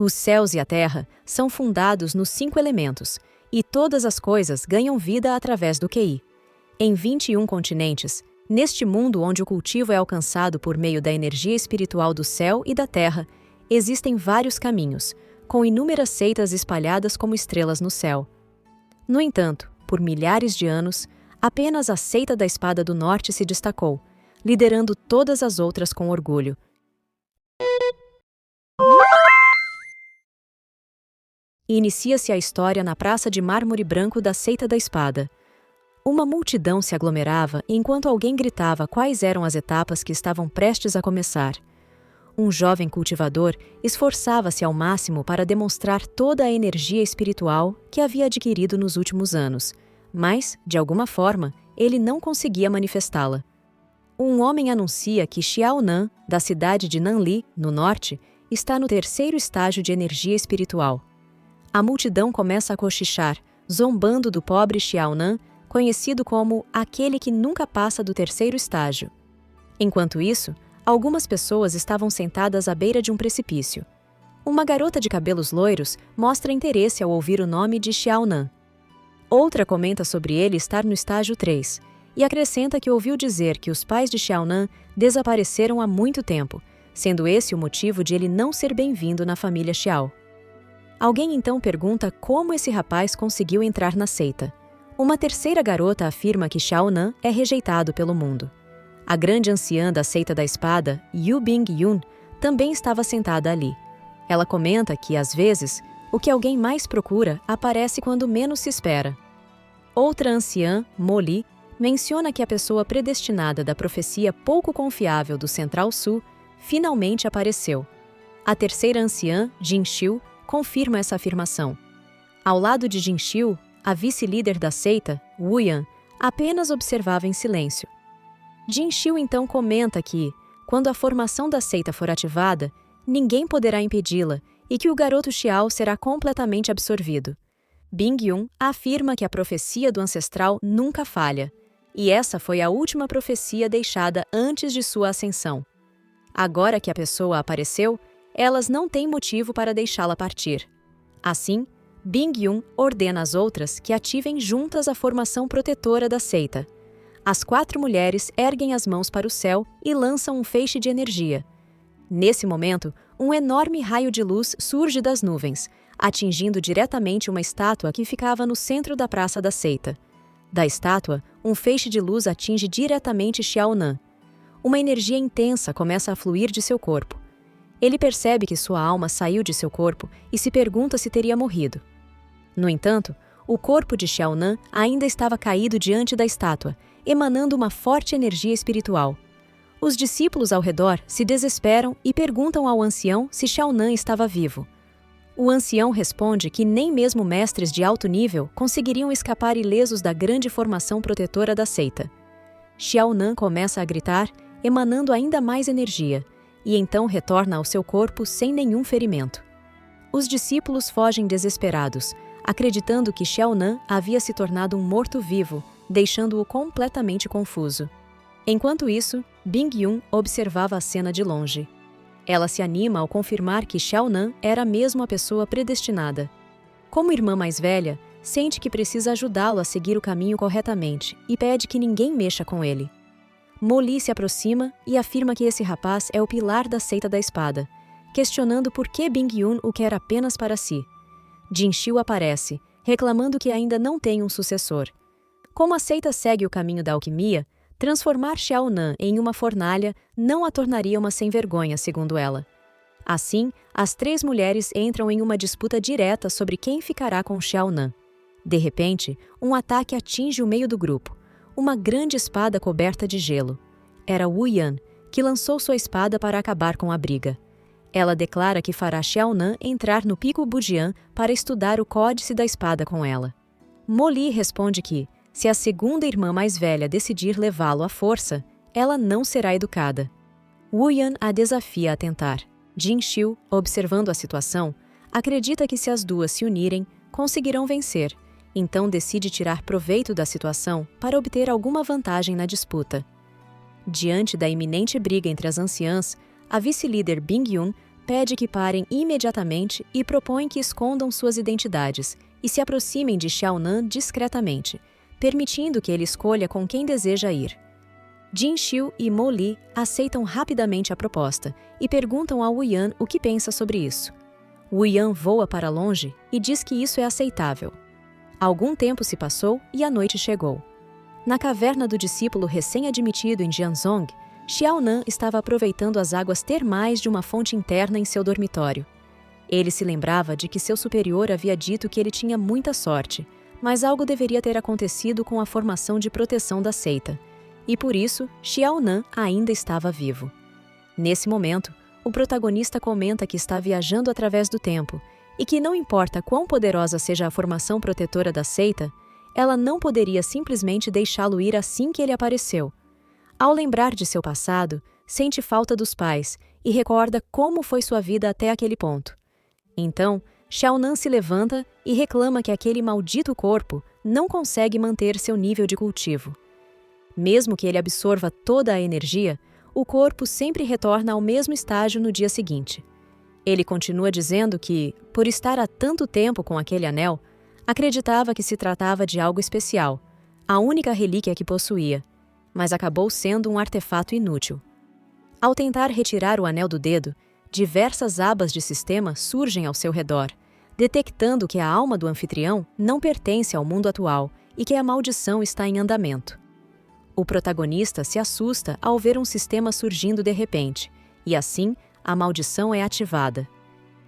Os céus e a terra são fundados nos 5 elementos, e todas as coisas ganham vida através do QI. Em 21 continentes, neste mundo onde o cultivo é alcançado por meio da energia espiritual do céu e da terra, existem vários caminhos, com inúmeras seitas espalhadas como estrelas no céu. No entanto, por milhares de anos, apenas a seita da Espada do Norte se destacou, liderando todas as outras com orgulho. Inicia-se a história na praça de mármore branco da Seita da Espada. Uma multidão se aglomerava enquanto alguém gritava quais eram as etapas que estavam prestes a começar. Um jovem cultivador esforçava-se ao máximo para demonstrar toda a energia espiritual que havia adquirido nos últimos anos, mas, de alguma forma, ele não conseguia manifestá-la. Um homem anuncia que Xiao Nan, da cidade de Nanli, no norte, está no 3º estágio de energia espiritual. A multidão começa a cochichar, zombando do pobre Xiao Nan, conhecido como aquele que nunca passa do 3º estágio. Enquanto isso, algumas pessoas estavam sentadas à beira de um precipício. Uma garota de cabelos loiros mostra interesse ao ouvir o nome de Xiao Nan. Outra comenta sobre ele estar no estágio 3, e acrescenta que ouviu dizer que os pais de Xiao Nan desapareceram há muito tempo, sendo esse o motivo de ele não ser bem-vindo na família Xiao. Alguém então pergunta como esse rapaz conseguiu entrar na seita. Uma terceira garota afirma que Xiao Nan é rejeitado pelo mundo. A grande anciã da Seita da Espada, Yu Bing-yun, também estava sentada ali. Ela comenta que, às vezes, o que alguém mais procura aparece quando menos se espera. Outra anciã, Mo Li, menciona que a pessoa predestinada da profecia pouco confiável do Central Sul finalmente apareceu. A terceira anciã, Jin Xiu, confirma essa afirmação. Ao lado de Jin Xiu, a vice-líder da seita, Wu Yan, apenas observava em silêncio. Jin Xiu então comenta que, quando a formação da seita for ativada, ninguém poderá impedi-la e que o garoto Xiao será completamente absorvido. Bing-yun afirma que a profecia do ancestral nunca falha, e essa foi a última profecia deixada antes de sua ascensão. Agora que a pessoa apareceu, elas não têm motivo para deixá-la partir. Assim, Bing-yun ordena às outras que ativem juntas a formação protetora da seita. As 4 mulheres erguem as mãos para o céu e lançam um feixe de energia. Nesse momento, um enorme raio de luz surge das nuvens, atingindo diretamente uma estátua que ficava no centro da praça da seita. Da estátua, um feixe de luz atinge diretamente Xiao Nan. Uma energia intensa começa a fluir de seu corpo. Ele percebe que sua alma saiu de seu corpo e se pergunta se teria morrido. No entanto, o corpo de Xiao Nan ainda estava caído diante da estátua, emanando uma forte energia espiritual. Os discípulos ao redor se desesperam e perguntam ao ancião se Xiao Nan estava vivo. O ancião responde que nem mesmo mestres de alto nível conseguiriam escapar ilesos da grande formação protetora da seita. Xiao Nan começa a gritar, emanando ainda mais energia, e então retorna ao seu corpo sem nenhum ferimento. Os discípulos fogem desesperados, acreditando que Xiao Nan havia se tornado um morto-vivo, deixando-o completamente confuso. Enquanto isso, Bing-yun observava a cena de longe. Ela se anima ao confirmar que Xiao Nan era mesmo a pessoa predestinada. Como irmã mais velha, sente que precisa ajudá-lo a seguir o caminho corretamente e pede que ninguém mexa com ele. Mo Li se aproxima e afirma que esse rapaz é o pilar da Seita da Espada, questionando por que Bing-yun o quer apenas para si. Jin Xiu aparece, reclamando que ainda não tem um sucessor. Como a seita segue o caminho da alquimia, transformar Xiao Nan em uma fornalha não a tornaria uma sem-vergonha, segundo ela. Assim, as 3 mulheres entram em uma disputa direta sobre quem ficará com Xiao Nan. De repente, um ataque atinge o meio do grupo. Uma grande espada coberta de gelo. Era Wu Yan, que lançou sua espada para acabar com a briga. Ela declara que fará Xiao Nan entrar no Pico Bujian para estudar o códice da espada com ela. Mo Li responde que, se a segunda irmã mais velha decidir levá-lo à força, ela não será educada. Wu Yan a desafia a tentar. Jin Xiu, observando a situação, acredita que se as duas se unirem, conseguirão vencer, então decide tirar proveito da situação para obter alguma vantagem na disputa. Diante da iminente briga entre as anciãs, a vice-líder Bing-yun pede que parem imediatamente e propõe que escondam suas identidades e se aproximem de Xiaonan discretamente, permitindo que ele escolha com quem deseja ir. Jin Xiu e Mo Li aceitam rapidamente a proposta e perguntam a Wu Yan o que pensa sobre isso. Wu Yan voa para longe e diz que isso é aceitável. Algum tempo se passou e a noite chegou. Na caverna do discípulo recém-admitido em Jianzhong, Xiaonan estava aproveitando as águas termais de uma fonte interna em seu dormitório. Ele se lembrava de que seu superior havia dito que ele tinha muita sorte, mas algo deveria ter acontecido com a formação de proteção da seita. E por isso, Xiaonan ainda estava vivo. Nesse momento, o protagonista comenta que está viajando através do tempo e que não importa quão poderosa seja a formação protetora da seita, ela não poderia simplesmente deixá-lo ir assim que ele apareceu. Ao lembrar de seu passado, sente falta dos pais e recorda como foi sua vida até aquele ponto. Então, Xiaonan se levanta e reclama que aquele maldito corpo não consegue manter seu nível de cultivo. Mesmo que ele absorva toda a energia, o corpo sempre retorna ao mesmo estágio no dia seguinte. Ele continua dizendo que, por estar há tanto tempo com aquele anel, acreditava que se tratava de algo especial, a única relíquia que possuía, mas acabou sendo um artefato inútil. Ao tentar retirar o anel do dedo, diversas abas de sistema surgem ao seu redor, detectando que a alma do anfitrião não pertence ao mundo atual e que a maldição está em andamento. O protagonista se assusta ao ver um sistema surgindo de repente, e assim a maldição é ativada.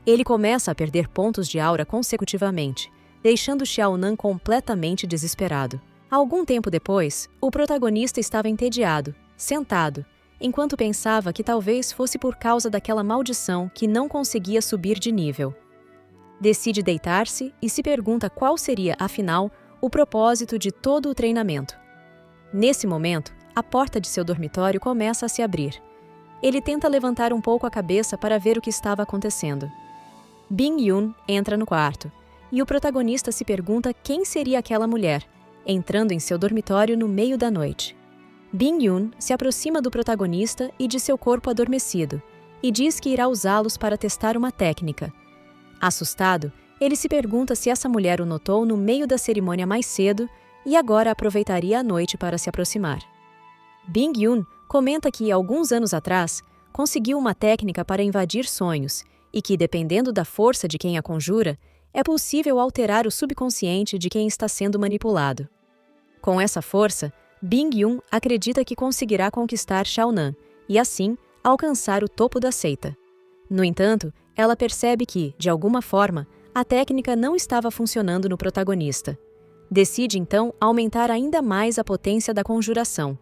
Ele começa a perder pontos de aura consecutivamente, deixando Xiaonan completamente desesperado. Algum tempo depois, o protagonista estava entediado, sentado, enquanto pensava que talvez fosse por causa daquela maldição que não conseguia subir de nível. Decide deitar-se e se pergunta qual seria, afinal, o propósito de todo o treinamento. Nesse momento, a porta de seu dormitório começa a se abrir. Ele tenta levantar um pouco a cabeça para ver o que estava acontecendo. Bing Yun entra no quarto, e o protagonista se pergunta quem seria aquela mulher, entrando em seu dormitório no meio da noite. Bing Yun se aproxima do protagonista e de seu corpo adormecido, e diz que irá usá-los para testar uma técnica. Assustado, ele se pergunta se essa mulher o notou no meio da cerimônia mais cedo e agora aproveitaria a noite para se aproximar. Bing Yun comenta que, alguns anos atrás, conseguiu uma técnica para invadir sonhos e que, dependendo da força de quem a conjura, é possível alterar o subconsciente de quem está sendo manipulado. Com essa força, Bing Yun acredita que conseguirá conquistar Xiaonan e, assim, alcançar o topo da seita. No entanto, ela percebe que, de alguma forma, a técnica não estava funcionando no protagonista. Decide, então, aumentar ainda mais a potência da conjuração.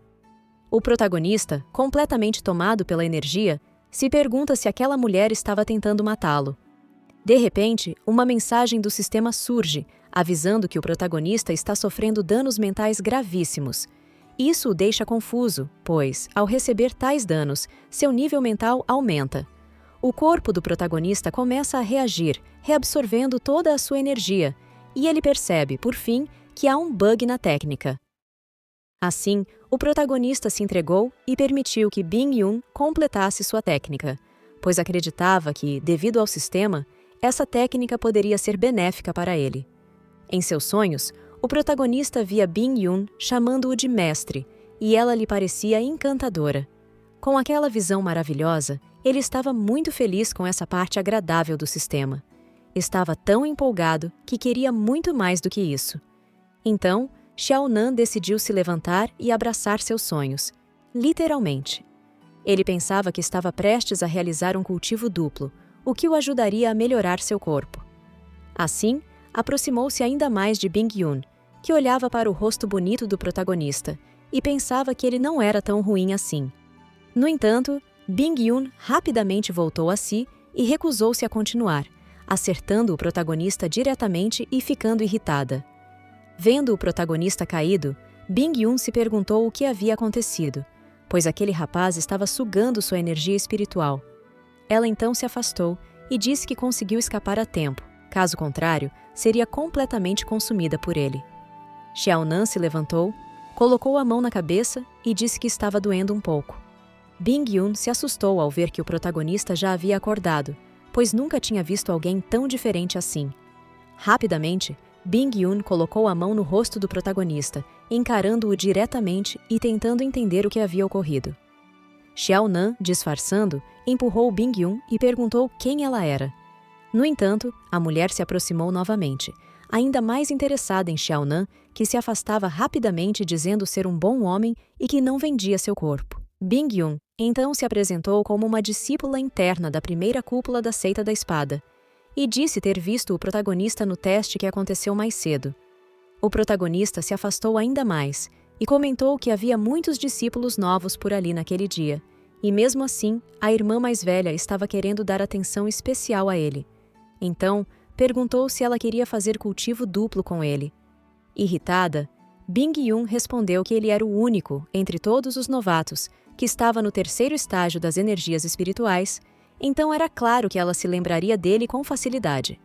O protagonista, completamente tomado pela energia, se pergunta se aquela mulher estava tentando matá-lo. De repente, uma mensagem do sistema surge, avisando que o protagonista está sofrendo danos mentais gravíssimos. Isso o deixa confuso, pois, ao receber tais danos, seu nível mental aumenta. O corpo do protagonista começa a reagir, reabsorvendo toda a sua energia, e ele percebe, por fim, que há um bug na técnica. Assim, o protagonista se entregou e permitiu que Bing Yun completasse sua técnica, pois acreditava que, devido ao sistema, essa técnica poderia ser benéfica para ele. Em seus sonhos, o protagonista via Bing Yun chamando-o de mestre, e ela lhe parecia encantadora. Com aquela visão maravilhosa, ele estava muito feliz com essa parte agradável do sistema. Estava tão empolgado que queria muito mais do que isso. Então, Xiaonan decidiu se levantar e abraçar seus sonhos, literalmente. Ele pensava que estava prestes a realizar um cultivo duplo, o que o ajudaria a melhorar seu corpo. Assim, aproximou-se ainda mais de Bing Yun, que olhava para o rosto bonito do protagonista e pensava que ele não era tão ruim assim. No entanto, Bing Yun rapidamente voltou a si e recusou-se a continuar, acertando o protagonista diretamente e ficando irritada. Vendo o protagonista caído, Bing Yun se perguntou o que havia acontecido, pois aquele rapaz estava sugando sua energia espiritual. Ela então se afastou e disse que conseguiu escapar a tempo, caso contrário, seria completamente consumida por ele. Xiaonan se levantou, colocou a mão na cabeça e disse que estava doendo um pouco. Bing Yun se assustou ao ver que o protagonista já havia acordado, pois nunca tinha visto alguém tão diferente assim. Rapidamente, Bing-yun colocou a mão no rosto do protagonista, encarando-o diretamente e tentando entender o que havia ocorrido. Xiaonan, disfarçando, empurrou Bing-yun e perguntou quem ela era. No entanto, a mulher se aproximou novamente, ainda mais interessada em Xiaonan, que se afastava rapidamente dizendo ser um bom homem e que não vendia seu corpo. Bing-yun então se apresentou como uma discípula interna da primeira cúpula da Seita da Espada e disse ter visto o protagonista no teste que aconteceu mais cedo. O protagonista se afastou ainda mais e comentou que havia muitos discípulos novos por ali naquele dia, e mesmo assim, a irmã mais velha estava querendo dar atenção especial a ele. Então, perguntou se ela queria fazer cultivo duplo com ele. Irritada, Bing-yun respondeu que ele era o único, entre todos os novatos, que estava no terceiro estágio das energias espirituais, então era claro que ela se lembraria dele com facilidade.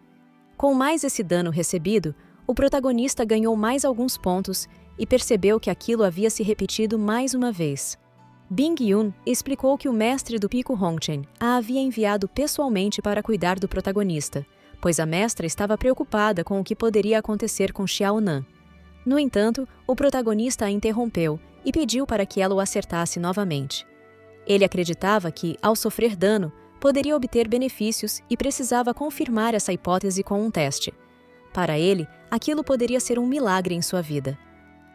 Com mais esse dano recebido, o protagonista ganhou mais alguns pontos e percebeu que aquilo havia se repetido mais uma vez. Bing-yun explicou que o mestre do Pico Hongchen a havia enviado pessoalmente para cuidar do protagonista, pois a mestra estava preocupada com o que poderia acontecer com Xiaonan. No entanto, o protagonista a interrompeu e pediu para que ela o acertasse novamente. Ele acreditava que, ao sofrer dano, poderia obter benefícios e precisava confirmar essa hipótese com um teste. Para ele, aquilo poderia ser um milagre em sua vida.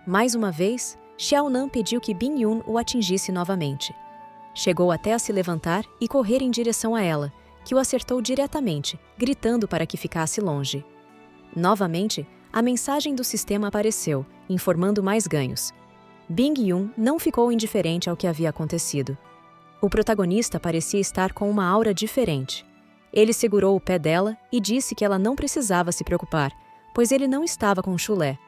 Mais uma vez, Xiaonan pediu que Bing-yun o atingisse novamente. Chegou até a se levantar e correr em direção a ela, que o acertou diretamente, gritando para que ficasse longe. Novamente, a mensagem do sistema apareceu, informando mais ganhos. Bing-yun não ficou indiferente ao que havia acontecido. O protagonista parecia estar com uma aura diferente. Ele segurou o pé dela e disse que ela não precisava se preocupar, pois ele não estava com chulé.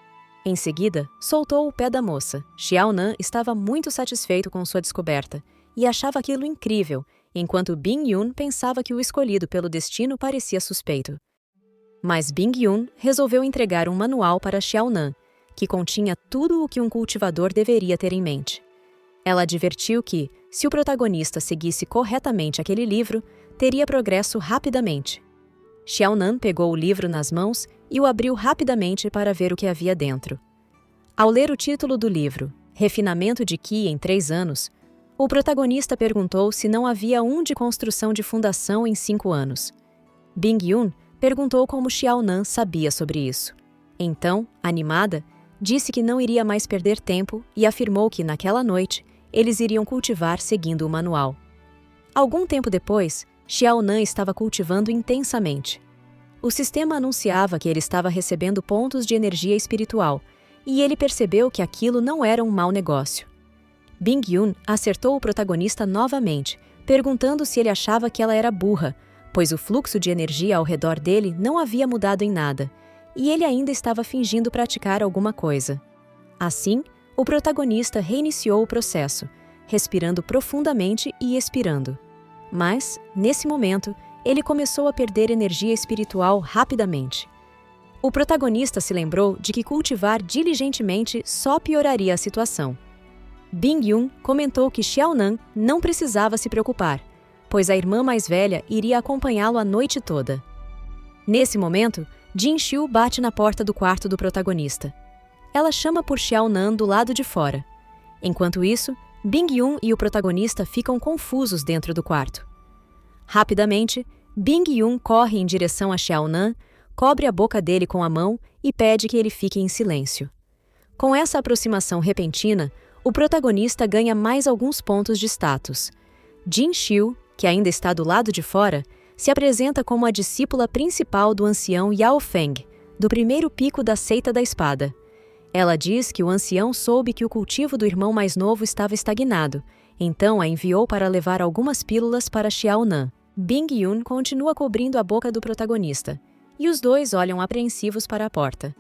Em seguida, soltou o pé da moça. Xiaonan estava muito satisfeito com sua descoberta e achava aquilo incrível, enquanto Bing-yun pensava que o escolhido pelo destino parecia suspeito. Mas Bing-yun resolveu entregar um manual para Xiaonan, que continha tudo o que um cultivador deveria ter em mente. Ela advertiu que, se o protagonista seguisse corretamente aquele livro, teria progresso rapidamente. Xiaonan pegou o livro nas mãos e o abriu rapidamente para ver o que havia dentro. Ao ler o título do livro, Refinamento de Qi em 3 anos, o protagonista perguntou se não havia um de construção de fundação em 5 anos. Bing-yun perguntou como Xiaonan sabia sobre isso. Então, animada, disse que não iria mais perder tempo e afirmou que, naquela noite, eles iriam cultivar seguindo o manual. Algum tempo depois, Xiaonan estava cultivando intensamente. O sistema anunciava que ele estava recebendo pontos de energia espiritual, e ele percebeu que aquilo não era um mau negócio. Bing-yun acertou o protagonista novamente, perguntando se ele achava que ela era burra, pois o fluxo de energia ao redor dele não havia mudado em nada, e ele ainda estava fingindo praticar alguma coisa. Assim, o protagonista reiniciou o processo, respirando profundamente e expirando. Mas, nesse momento, ele começou a perder energia espiritual rapidamente. O protagonista se lembrou de que cultivar diligentemente só pioraria a situação. Bing-yun comentou que Xiaonan não precisava se preocupar, pois a irmã mais velha iria acompanhá-lo a noite toda. Nesse momento, Jin-Xiu bate na porta do quarto do protagonista. Ela chama por Xiaonan do lado de fora. Enquanto isso, Bing-yun e o protagonista ficam confusos dentro do quarto. Rapidamente, Bing-yun corre em direção a Xiaonan, cobre a boca dele com a mão e pede que ele fique em silêncio. Com essa aproximação repentina, o protagonista ganha mais alguns pontos de status. Jin-Xiu, que ainda está do lado de fora, se apresenta como a discípula principal do ancião Yao Feng, do primeiro pico da Seita da Espada. Ela diz que o ancião soube que o cultivo do irmão mais novo estava estagnado, então a enviou para levar algumas pílulas para Xiaonan. Bing-yun continua cobrindo a boca do protagonista, e os dois olham apreensivos para a porta.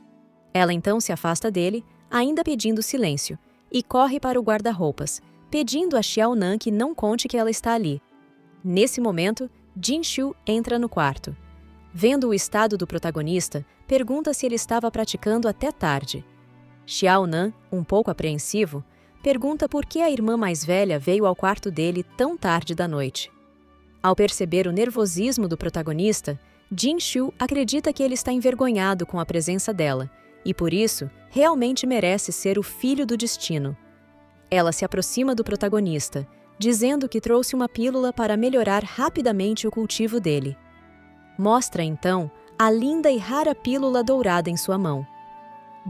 Ela então se afasta dele, ainda pedindo silêncio, e corre para o guarda-roupas, pedindo a Xiaonan que não conte que ela está ali. Nesse momento, Jin-Xiu entra no quarto. Vendo o estado do protagonista, pergunta se ele estava praticando até tarde. Xiaonan, um pouco apreensivo, pergunta por que a irmã mais velha veio ao quarto dele tão tarde da noite. Ao perceber o nervosismo do protagonista, Jin-Shu acredita que ele está envergonhado com a presença dela e, por isso, realmente merece ser o filho do destino. Ela se aproxima do protagonista, dizendo que trouxe uma pílula para melhorar rapidamente o cultivo dele. Mostra, então, a linda e rara pílula dourada em sua mão.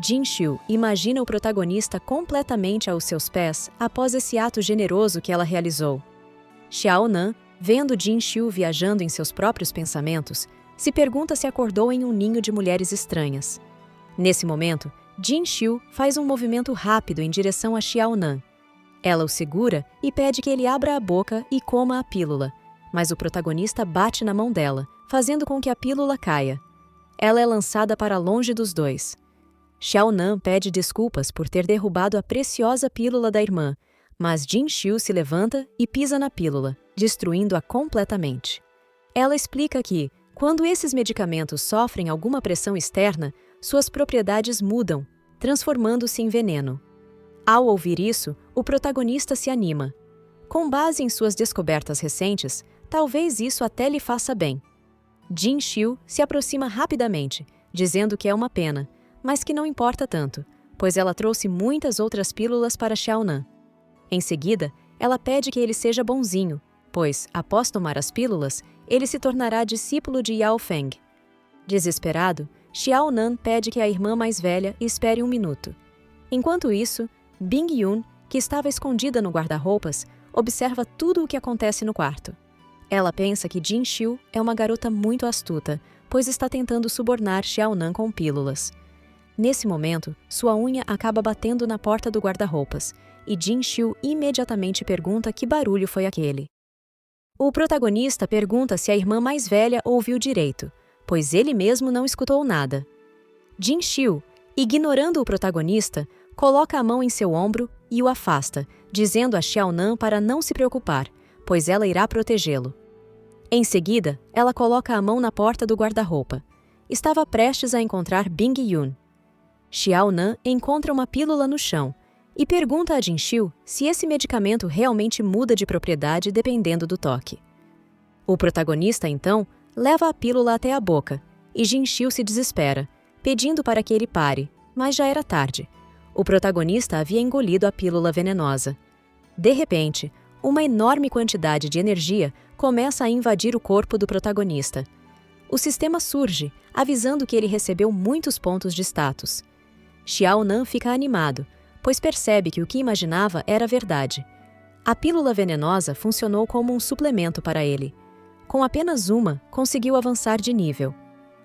Jin-Shu imagina o protagonista completamente aos seus pés após esse ato generoso que ela realizou. Xiaonan, vendo Jin-Shu viajando em seus próprios pensamentos, se pergunta se acordou em um ninho de mulheres estranhas. Nesse momento, Jin-Shu faz um movimento rápido em direção a Xiaonan. Ela o segura e pede que ele abra a boca e coma a pílula, mas o protagonista bate na mão dela, fazendo com que a pílula caia. Ela é lançada para longe dos dois. Xiaonan pede desculpas por ter derrubado a preciosa pílula da irmã, mas Jin-Shu se levanta e pisa na pílula, destruindo-a completamente. Ela explica que, quando esses medicamentos sofrem alguma pressão externa, suas propriedades mudam, transformando-se em veneno. Ao ouvir isso, o protagonista se anima. Com base em suas descobertas recentes, talvez isso até lhe faça bem. Jin-Shu se aproxima rapidamente, dizendo que é uma pena, mas que não importa tanto, pois ela trouxe muitas outras pílulas para Xiaonan. Em seguida, ela pede que ele seja bonzinho, pois, após tomar as pílulas, ele se tornará discípulo de Yao Feng. Desesperado, Xiaonan pede que a irmã mais velha espere um minuto. Enquanto isso, Bing Yun, que estava escondida no guarda-roupas, observa tudo o que acontece no quarto. Ela pensa que Jin-Shu é uma garota muito astuta, pois está tentando subornar Xiaonan com pílulas. Nesse momento, sua unha acaba batendo na porta do guarda-roupas, e Jin-Shu imediatamente pergunta que barulho foi aquele. O protagonista pergunta se a irmã mais velha ouviu direito, pois ele mesmo não escutou nada. Jin-Shu, ignorando o protagonista, coloca a mão em seu ombro e o afasta, dizendo a Xiaonan para não se preocupar, pois ela irá protegê-lo. Em seguida, ela coloca a mão na porta do guarda-roupa. Estava prestes a encontrar Bing Yun. Xiaonan encontra uma pílula no chão e pergunta a Jin-Shu se esse medicamento realmente muda de propriedade dependendo do toque. O protagonista, então, leva a pílula até a boca e Jin-Shu se desespera, pedindo para que ele pare, mas já era tarde. O protagonista havia engolido a pílula venenosa. De repente, uma enorme quantidade de energia começa a invadir o corpo do protagonista. O sistema surge, avisando que ele recebeu muitos pontos de status. Xiaonan fica animado, pois percebe que o que imaginava era verdade. A pílula venenosa funcionou como um suplemento para ele. Com apenas uma, conseguiu avançar de nível.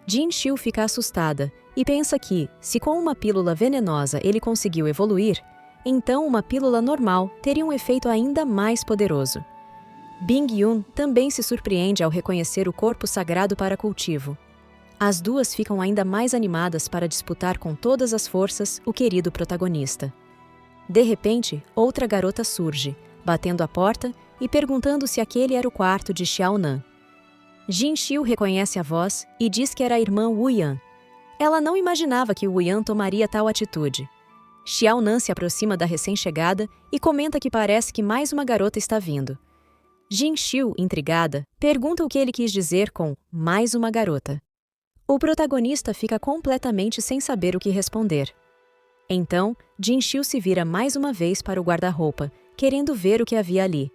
Jin-Shu fica assustada e pensa que, se com uma pílula venenosa ele conseguiu evoluir, então uma pílula normal teria um efeito ainda mais poderoso. Bing Yun também se surpreende ao reconhecer o corpo sagrado para cultivo. As duas ficam ainda mais animadas para disputar com todas as forças o querido protagonista. De repente, outra garota surge, batendo a porta e perguntando se aquele era o quarto de Xiaonan. Jin-Shu reconhece a voz e diz que era a irmã Wu Yan. Ela não imaginava que Wu Yan tomaria tal atitude. Xiaonan se aproxima da recém-chegada e comenta que parece que mais uma garota está vindo. Jin-Shu, intrigada, pergunta o que ele quis dizer com mais uma garota. O protagonista fica completamente sem saber o que responder. Então, Jin-Shu se vira mais uma vez para o guarda-roupa, querendo ver o que havia ali.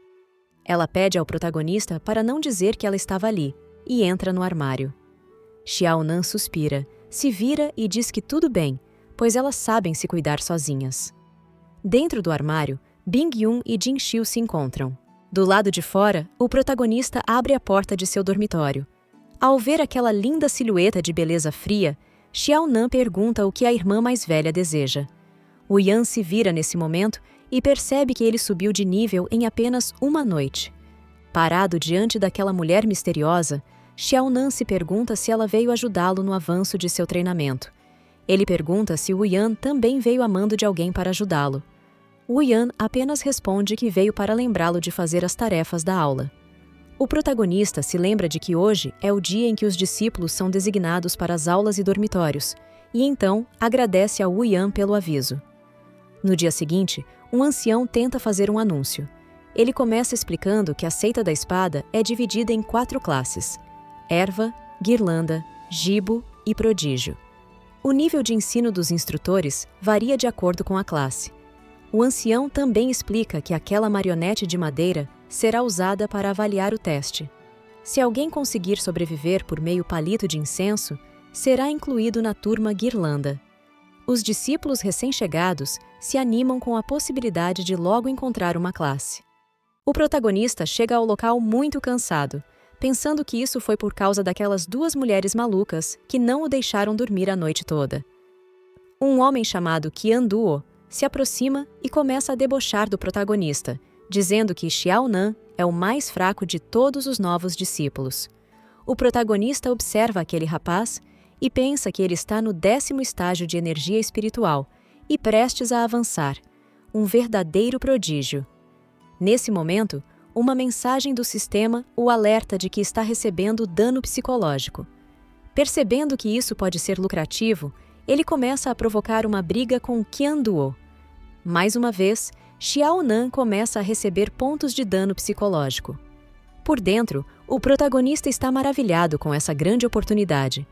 Ela pede ao protagonista para não dizer que ela estava ali, e entra no armário. Xiaonan suspira, se vira e diz que tudo bem, pois elas sabem se cuidar sozinhas. Dentro do armário, Bing Yun e Jin-Shu se encontram. Do lado de fora, o protagonista abre a porta de seu dormitório. Ao ver aquela linda silhueta de beleza fria, Xiaonan pergunta o que a irmã mais velha deseja. Wu Yan se vira nesse momento e percebe que ele subiu de nível em apenas uma noite. Parado diante daquela mulher misteriosa, Xiaonan se pergunta se ela veio ajudá-lo no avanço de seu treinamento. Ele pergunta se Wu Yan também veio a mando de alguém para ajudá-lo. Wu Yan apenas responde que veio para lembrá-lo de fazer as tarefas da aula. O protagonista se lembra de que hoje é o dia em que os discípulos são designados para as aulas e dormitórios, e então agradece a Wu Yan pelo aviso. No dia seguinte, um ancião tenta fazer um anúncio. Ele começa explicando que a seita da espada é dividida em 4 classes: erva, guirlanda, gibo e prodígio. O nível de ensino dos instrutores varia de acordo com a classe. O ancião também explica que aquela marionete de madeira será usada para avaliar o teste. Se alguém conseguir sobreviver por meio palito de incenso, será incluído na turma guirlanda. Os discípulos recém-chegados se animam com a possibilidade de logo encontrar uma classe. O protagonista chega ao local muito cansado, pensando que isso foi por causa daquelas 2 mulheres malucas que não o deixaram dormir a noite toda. Um homem chamado Qianduo se aproxima e começa a debochar do protagonista, dizendo que Xiao Nan é o mais fraco de todos os novos discípulos. O protagonista observa aquele rapaz e pensa que ele está no 10º estágio de energia espiritual e prestes a avançar, um verdadeiro prodígio. Nesse momento, uma mensagem do sistema o alerta de que está recebendo dano psicológico. Percebendo que isso pode ser lucrativo, ele começa a provocar uma briga com Qianduo. Mais uma vez, Xiao Nan começa a receber pontos de dano psicológico. Por dentro, o protagonista está maravilhado com essa grande oportunidade.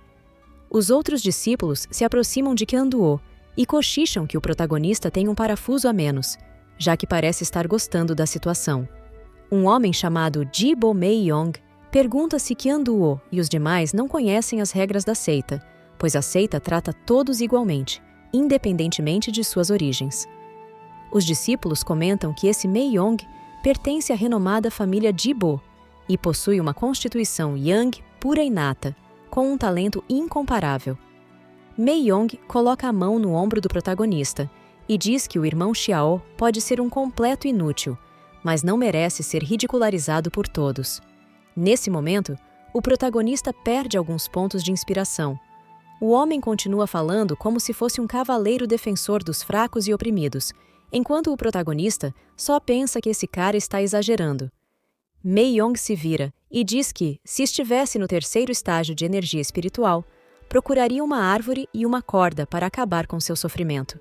Os outros discípulos se aproximam de Qianduo e cochicham que o protagonista tem um parafuso a menos, já que parece estar gostando da situação. Um homem chamado Jibo Meiyong pergunta se Qianduo e os demais não conhecem as regras da seita, pois a seita trata todos igualmente, independentemente de suas origens. Os discípulos comentam que esse Meiyong pertence à renomada família Jibo e possui uma constituição Yang pura e nata, com um talento incomparável. Meiyong coloca a mão no ombro do protagonista e diz que o irmão Xiao pode ser um completo inútil, mas não merece ser ridicularizado por todos. Nesse momento, o protagonista perde alguns pontos de inspiração. O homem continua falando como se fosse um cavaleiro defensor dos fracos e oprimidos, enquanto o protagonista só pensa que esse cara está exagerando. Meiyong se vira e diz que, se estivesse no 3º estágio de energia espiritual, procuraria uma árvore e uma corda para acabar com seu sofrimento.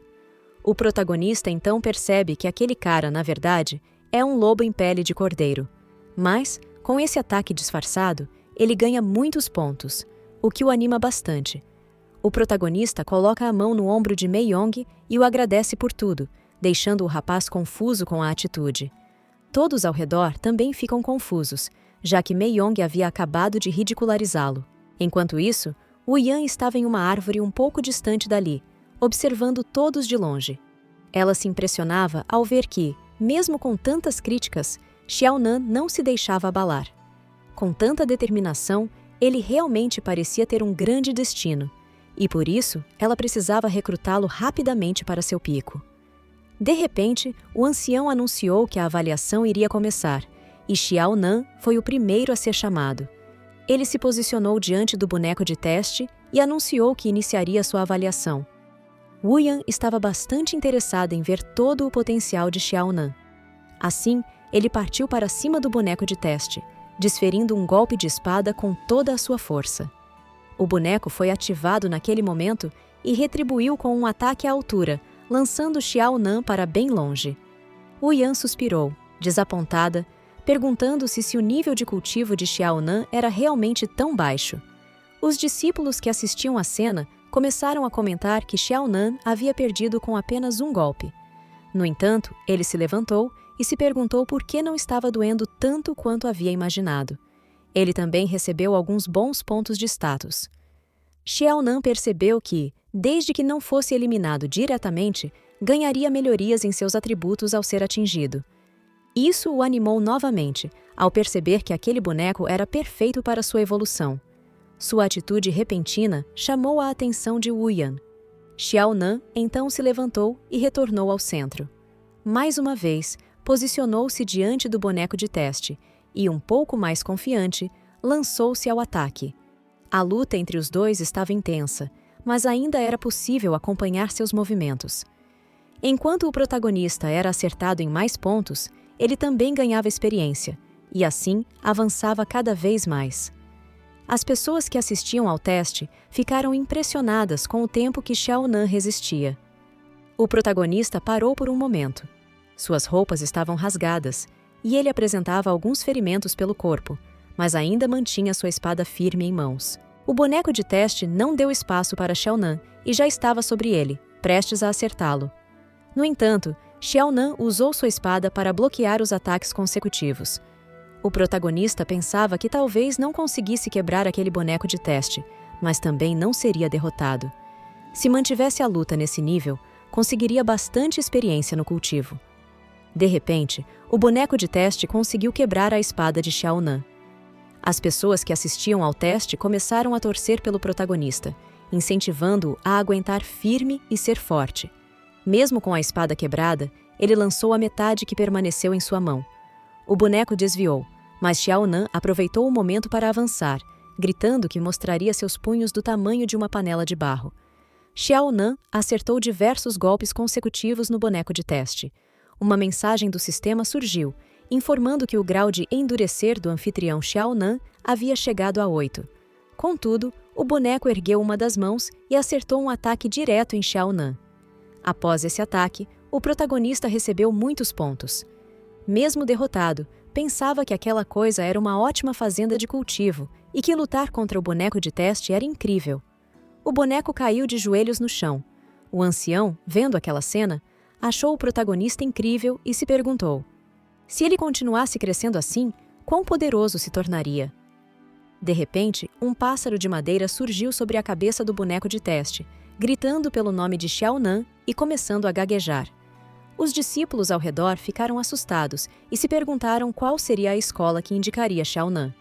O protagonista então percebe que aquele cara, na verdade, é um lobo em pele de cordeiro. Mas, com esse ataque disfarçado, ele ganha muitos pontos, o que o anima bastante. O protagonista coloca a mão no ombro de Meiyong e o agradece por tudo, deixando o rapaz confuso com a atitude. Todos ao redor também ficam confusos, já que Meiyong havia acabado de ridicularizá-lo. Enquanto isso, Wu Yan estava em uma árvore um pouco distante dali, observando todos de longe. Ela se impressionava ao ver que, mesmo com tantas críticas, Xiao Nan não se deixava abalar. Com tanta determinação, ele realmente parecia ter um grande destino, e por isso ela precisava recrutá-lo rapidamente para seu pico. De repente, o ancião anunciou que a avaliação iria começar, e Xiao Nan foi o primeiro a ser chamado. Ele se posicionou diante do boneco de teste e anunciou que iniciaria sua avaliação. Wu Yan estava bastante interessado em ver todo o potencial de Xiao Nan. Assim, ele partiu para cima do boneco de teste, desferindo um golpe de espada com toda a sua força. O boneco foi ativado naquele momento e retribuiu com um ataque à altura, lançando Xiao Nan para bem longe. Wu Yan suspirou, desapontada, perguntando-se se o nível de cultivo de Xiao Nan era realmente tão baixo. Os discípulos que assistiam à cena começaram a comentar que Xiao Nan havia perdido com apenas um golpe. No entanto, ele se levantou e se perguntou por que não estava doendo tanto quanto havia imaginado. Ele também recebeu alguns bons pontos de status. Xiao Nan percebeu que, desde que não fosse eliminado diretamente, ganharia melhorias em seus atributos ao ser atingido. Isso o animou novamente, ao perceber que aquele boneco era perfeito para sua evolução. Sua atitude repentina chamou a atenção de Wu Yan. Xiao Nan então se levantou e retornou ao centro. Mais uma vez, posicionou-se diante do boneco de teste e, um pouco mais confiante, lançou-se ao ataque. A luta entre os dois estava intensa, mas ainda era possível acompanhar seus movimentos. Enquanto o protagonista era acertado em mais pontos, ele também ganhava experiência, e assim avançava cada vez mais. As pessoas que assistiam ao teste ficaram impressionadas com o tempo que Xiao Nan resistia. O protagonista parou por um momento. Suas roupas estavam rasgadas, e ele apresentava alguns ferimentos pelo corpo, mas ainda mantinha sua espada firme em mãos. O boneco de teste não deu espaço para Xiaonan e já estava sobre ele, prestes a acertá-lo. No entanto, Xiaonan usou sua espada para bloquear os ataques consecutivos. O protagonista pensava que talvez não conseguisse quebrar aquele boneco de teste, mas também não seria derrotado. Se mantivesse a luta nesse nível, conseguiria bastante experiência no cultivo. De repente, o boneco de teste conseguiu quebrar a espada de Xiaonan. As pessoas que assistiam ao teste começaram a torcer pelo protagonista, incentivando-o a aguentar firme e ser forte. Mesmo com a espada quebrada, ele lançou a metade que permaneceu em sua mão. O boneco desviou, mas Xiaonan aproveitou o momento para avançar, gritando que mostraria seus punhos do tamanho de uma panela de barro. Xiaonan acertou diversos golpes consecutivos no boneco de teste. Uma mensagem do sistema surgiu, informando que o grau de endurecer do anfitrião Xiaonan havia chegado a 8. Contudo, o boneco ergueu uma das mãos e acertou um ataque direto em Xiaonan. Após esse ataque, o protagonista recebeu muitos pontos. Mesmo derrotado, pensava que aquela coisa era uma ótima fazenda de cultivo e que lutar contra o boneco de teste era incrível. O boneco caiu de joelhos no chão. O ancião, vendo aquela cena, achou o protagonista incrível e se perguntou: se ele continuasse crescendo assim, quão poderoso se tornaria? De repente, um pássaro de madeira surgiu sobre a cabeça do boneco de teste, gritando pelo nome de Xiaonan e começando a gaguejar. Os discípulos ao redor ficaram assustados e se perguntaram qual seria a escola que indicaria Xiaonan.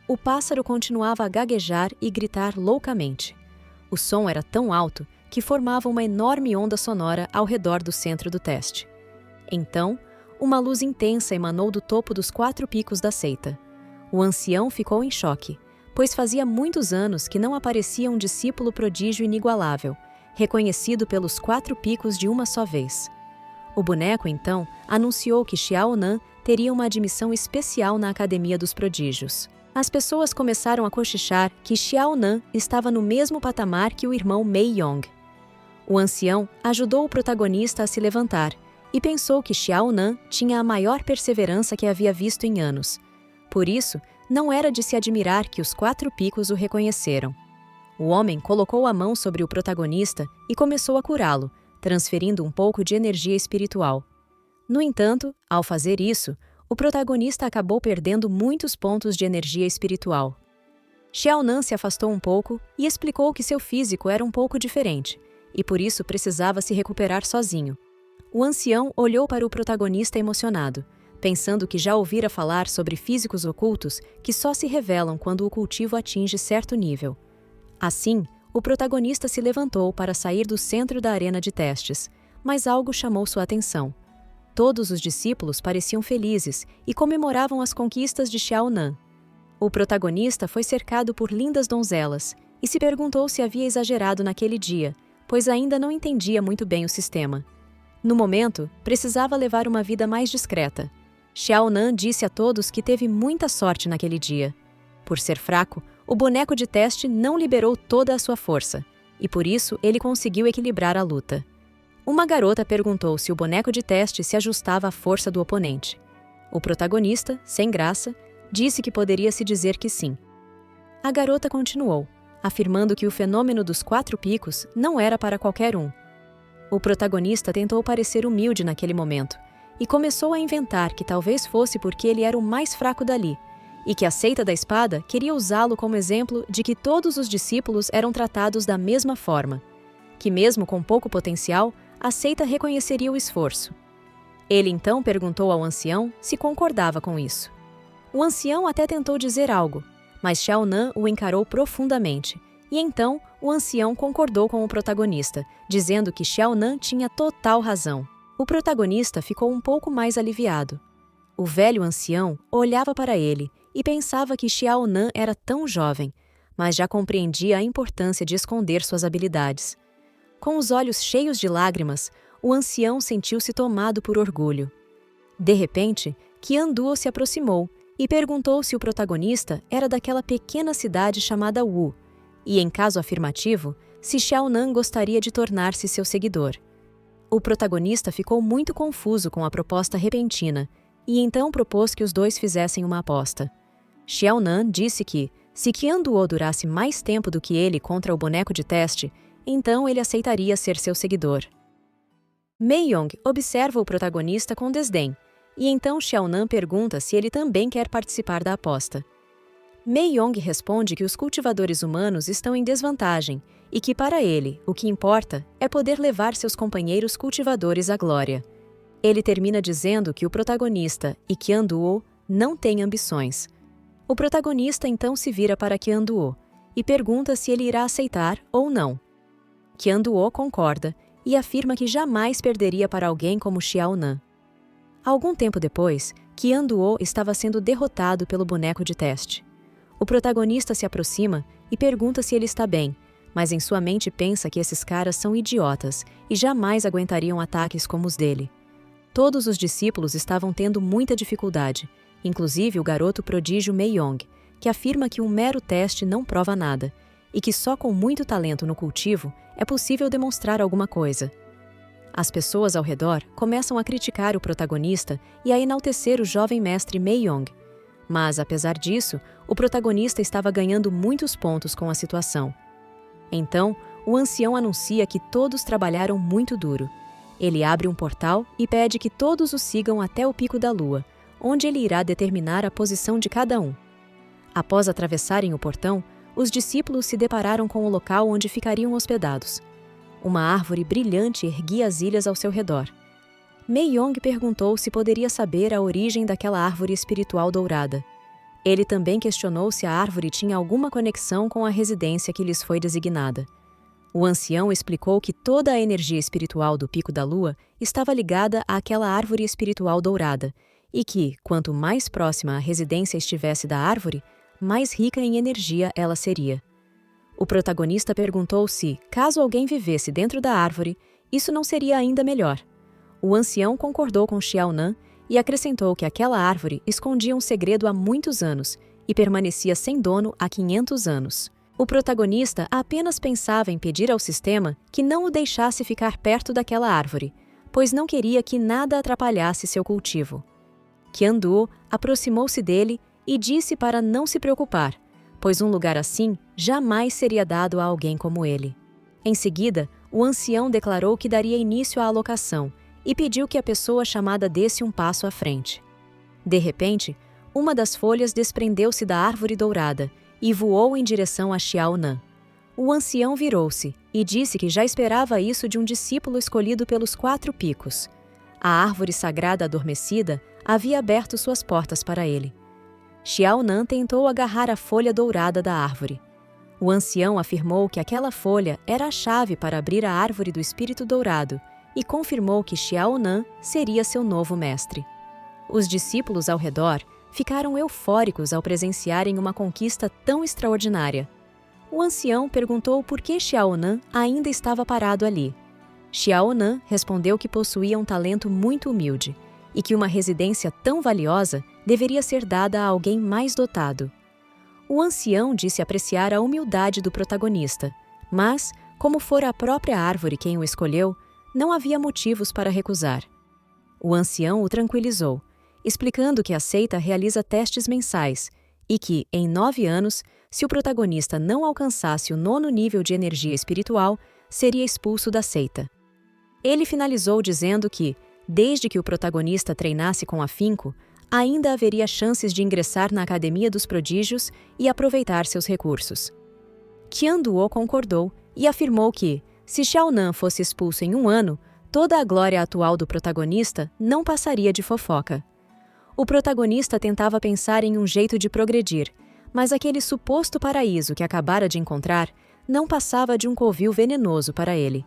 O pássaro continuava a gaguejar e gritar loucamente. O som era tão alto que formava uma enorme onda sonora ao redor do centro do teste. Então, uma luz intensa emanou do topo dos 4 picos da seita. O ancião ficou em choque, pois fazia muitos anos que não aparecia um discípulo prodígio inigualável, reconhecido pelos 4 picos de uma só vez. O boneco, então, anunciou que Xiaonan teria uma admissão especial na Academia dos Prodígios. As pessoas começaram a cochichar que Xiaonan estava no mesmo patamar que o irmão Mei Yong. O ancião ajudou o protagonista a se levantar e pensou que Xiaonan tinha a maior perseverança que havia visto em anos. Por isso, não era de se admirar que os 4 picos o reconheceram. O homem colocou a mão sobre o protagonista e começou a curá-lo, transferindo um pouco de energia espiritual. No entanto, ao fazer isso, o protagonista acabou perdendo muitos pontos de energia espiritual. Xiaonan se afastou um pouco e explicou que seu físico era um pouco diferente, e por isso precisava se recuperar sozinho. O ancião olhou para o protagonista emocionado, pensando que já ouvira falar sobre físicos ocultos que só se revelam quando o cultivo atinge certo nível. Assim, o protagonista se levantou para sair do centro da arena de testes, mas algo chamou sua atenção. Todos os discípulos pareciam felizes e comemoravam as conquistas de Xiaonan. O protagonista foi cercado por lindas donzelas e se perguntou se havia exagerado naquele dia, pois ainda não entendia muito bem o sistema. No momento, precisava levar uma vida mais discreta. Xiaonan disse a todos que teve muita sorte naquele dia. Por ser fraco, o boneco de teste não liberou toda a sua força, e por isso ele conseguiu equilibrar a luta. Uma garota perguntou se o boneco de teste se ajustava à força do oponente. O protagonista, sem graça, disse que poderia se dizer que sim. A garota continuou, afirmando que o fenômeno dos 4 picos não era para qualquer um. O protagonista tentou parecer humilde naquele momento e começou a inventar que talvez fosse porque ele era o mais fraco dali e que a seita da espada queria usá-lo como exemplo de que todos os discípulos eram tratados da mesma forma, que mesmo com pouco potencial, a seita reconheceria o esforço. Ele então perguntou ao ancião se concordava com isso. O ancião até tentou dizer algo, mas Xiaonan o encarou profundamente, e então o ancião concordou com o protagonista, dizendo que Xiaonan tinha total razão. O protagonista ficou um pouco mais aliviado. O velho ancião olhava para ele e pensava que Xiaonan era tão jovem, mas já compreendia a importância de esconder suas habilidades. Com os olhos cheios de lágrimas, o ancião sentiu-se tomado por orgulho. De repente, Qian Duo se aproximou e perguntou se o protagonista era daquela pequena cidade chamada Wu, e, em caso afirmativo, se Xiaonan gostaria de tornar-se seu seguidor. O protagonista ficou muito confuso com a proposta repentina e então propôs que os dois fizessem uma aposta. Xiaonan disse que, se Qianduo durasse mais tempo do que ele contra o boneco de teste, então ele aceitaria ser seu seguidor. Meiyong observa o protagonista com desdém, e então Xiaonan pergunta se ele também quer participar da aposta. Meiyong responde que os cultivadores humanos estão em desvantagem e que, para ele, o que importa é poder levar seus companheiros cultivadores à glória. Ele termina dizendo que o protagonista e Qianduo não têm ambições. O protagonista então se vira para Qianduo e pergunta se ele irá aceitar ou não. Qianduo concorda e afirma que jamais perderia para alguém como Xiaonan. Algum tempo depois, Qianduo estava sendo derrotado pelo boneco de teste. O protagonista se aproxima e pergunta se ele está bem, mas em sua mente pensa que esses caras são idiotas e jamais aguentariam ataques como os dele. Todos os discípulos estavam tendo muita dificuldade, inclusive o garoto prodígio Meiyong, que afirma que um mero teste não prova nada, e que só com muito talento no cultivo é possível demonstrar alguma coisa. As pessoas ao redor começam a criticar o protagonista e a enaltecer o jovem mestre Meiyong. Mas, apesar disso, o protagonista estava ganhando muitos pontos com a situação. Então, o ancião anuncia que todos trabalharam muito duro. Ele abre um portal e pede que todos o sigam até o Pico da Lua, onde ele irá determinar a posição de cada um. Após atravessarem o portão, os discípulos se depararam com o local onde ficariam hospedados. Uma árvore brilhante erguia as ilhas ao seu redor. Meiyong perguntou se poderia saber a origem daquela árvore espiritual dourada. Ele também questionou se a árvore tinha alguma conexão com a residência que lhes foi designada. O ancião explicou que toda a energia espiritual do Pico da Lua estava ligada àquela árvore espiritual dourada e que, quanto mais próxima a residência estivesse da árvore, mais rica em energia ela seria. O protagonista perguntou se, caso alguém vivesse dentro da árvore, isso não seria ainda melhor. O ancião concordou com Xiaonan e acrescentou que aquela árvore escondia um segredo há muitos anos e permanecia sem dono há 500 anos. O protagonista apenas pensava em pedir ao sistema que não o deixasse ficar perto daquela árvore, pois não queria que nada atrapalhasse seu cultivo. Qianduo aproximou-se dele e disse para não se preocupar, pois um lugar assim jamais seria dado a alguém como ele. Em seguida, o ancião declarou que daria início à alocação e pediu que a pessoa chamada desse um passo à frente. De repente, uma das folhas desprendeu-se da árvore dourada e voou em direção a Xiaonan. O ancião virou-se e disse que já esperava isso de um discípulo escolhido pelos 4 picos. A árvore sagrada adormecida havia aberto suas portas para ele. Xiaonan tentou agarrar a folha dourada da árvore. O ancião afirmou que aquela folha era a chave para abrir a árvore do espírito dourado e confirmou que Xiaonan seria seu novo mestre. Os discípulos ao redor ficaram eufóricos ao presenciarem uma conquista tão extraordinária. O ancião perguntou por que Xiaonan ainda estava parado ali. Xiaonan respondeu que possuía um talento muito humilde e que uma residência tão valiosa deveria ser dada a alguém mais dotado. O ancião disse apreciar a humildade do protagonista, mas, como fora a própria árvore quem o escolheu, não havia motivos para recusar. O ancião o tranquilizou, explicando que a seita realiza testes mensais e que, em 9 anos, se o protagonista não alcançasse o 9º nível de energia espiritual, seria expulso da seita. Ele finalizou dizendo que, desde que o protagonista treinasse com afinco, ainda haveria chances de ingressar na Academia dos Prodígios e aproveitar seus recursos. Qianduo concordou e afirmou que, se Xiaonan fosse expulso em 1 ano, toda a glória atual do protagonista não passaria de fofoca. O protagonista tentava pensar em um jeito de progredir, mas aquele suposto paraíso que acabara de encontrar não passava de um covil venenoso para ele.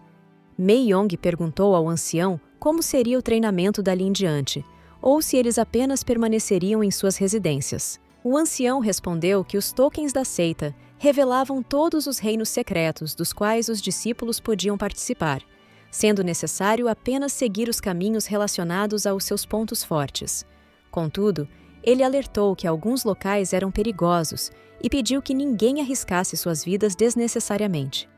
Meiyong perguntou ao ancião como seria o treinamento dali em diante, ou se eles apenas permaneceriam em suas residências. O ancião respondeu que os tokens da seita revelavam todos os reinos secretos dos quais os discípulos podiam participar, sendo necessário apenas seguir os caminhos relacionados aos seus pontos fortes. Contudo, ele alertou que alguns locais eram perigosos e pediu que ninguém arriscasse suas vidas desnecessariamente.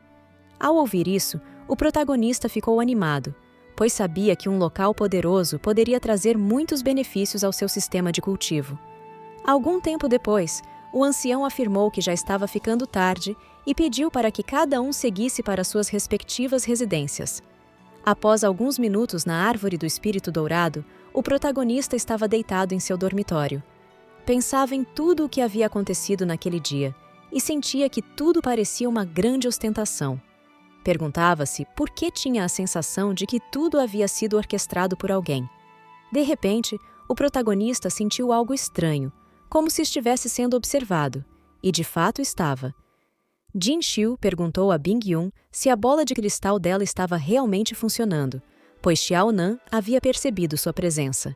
Ao ouvir isso, o protagonista ficou animado, pois sabia que um local poderoso poderia trazer muitos benefícios ao seu sistema de cultivo. Algum tempo depois, o ancião afirmou que já estava ficando tarde e pediu para que cada um seguisse para suas respectivas residências. Após alguns minutos na árvore do espírito dourado, o protagonista estava deitado em seu dormitório. Pensava em tudo o que havia acontecido naquele dia e sentia que tudo parecia uma grande ostentação. Perguntava-se por que tinha a sensação de que tudo havia sido orquestrado por alguém. De repente, o protagonista sentiu algo estranho, como se estivesse sendo observado, e de fato estava. Jin Xiu perguntou a Bing Yun se a bola de cristal dela estava realmente funcionando, pois Xiao Nan havia percebido sua presença.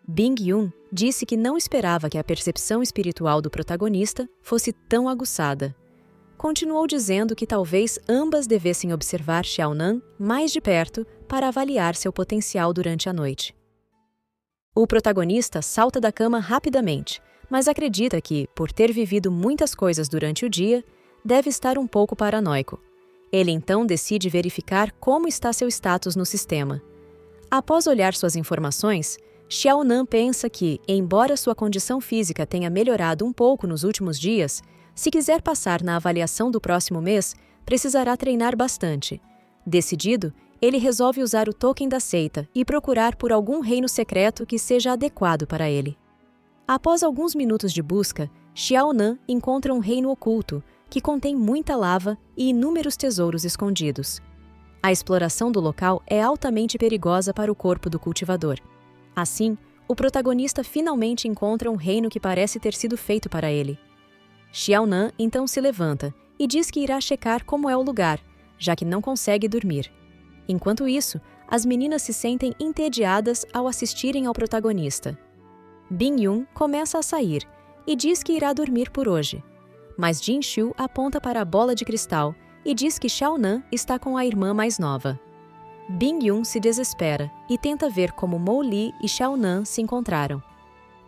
Bing Yun disse que não esperava que a percepção espiritual do protagonista fosse tão aguçada. Continuou dizendo que talvez ambas devessem observar Xiao Nan mais de perto para avaliar seu potencial durante a noite. O protagonista salta da cama rapidamente, mas acredita que, por ter vivido muitas coisas durante o dia, deve estar um pouco paranoico. Ele então decide verificar como está seu status no sistema. Após olhar suas informações, Xiao Nan pensa que, embora sua condição física tenha melhorado um pouco nos últimos dias, se quiser passar na avaliação do próximo mês, precisará treinar bastante. Decidido, ele resolve usar o token da seita e procurar por algum reino secreto que seja adequado para ele. Após alguns minutos de busca, Xiao Nan encontra um reino oculto, que contém muita lava e inúmeros tesouros escondidos. A exploração do local é altamente perigosa para o corpo do cultivador. Assim, o protagonista finalmente encontra um reino que parece ter sido feito para ele. Xiao Nan então se levanta e diz que irá checar como é o lugar, já que não consegue dormir. Enquanto isso, as meninas se sentem entediadas ao assistirem ao protagonista. Bing Yun começa a sair e diz que irá dormir por hoje. Mas Jin Xiu aponta para a bola de cristal e diz que Xiao Nan está com a irmã mais nova. Bing Yun se desespera e tenta ver como Mo Li e Xiao Nan se encontraram.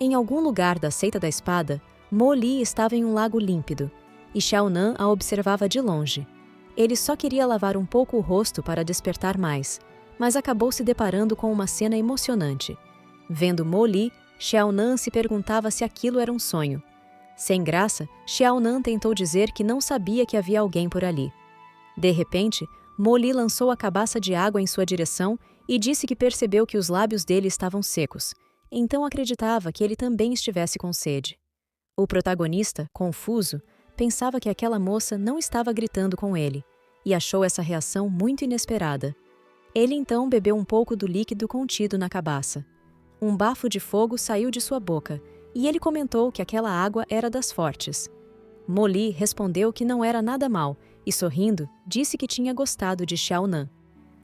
Em algum lugar da Seita da Espada, Mo Li estava em um lago límpido e Xiao Nan a observava de longe. Ele só queria lavar um pouco o rosto para despertar mais, mas acabou se deparando com uma cena emocionante. Vendo Mo Li, Xiao Nan se perguntava se aquilo era um sonho. Sem graça, Xiao Nan tentou dizer que não sabia que havia alguém por ali. De repente, Mo Li lançou a cabaça de água em sua direção e disse que percebeu que os lábios dele estavam secos, então acreditava que ele também estivesse com sede. O protagonista, confuso, pensava que aquela moça não estava gritando com ele, e achou essa reação muito inesperada. Ele então bebeu um pouco do líquido contido na cabaça. Um bafo de fogo saiu de sua boca, e ele comentou que aquela água era das fortes. Mo Li respondeu que não era nada mal, e sorrindo, disse que tinha gostado de Xiao Nan.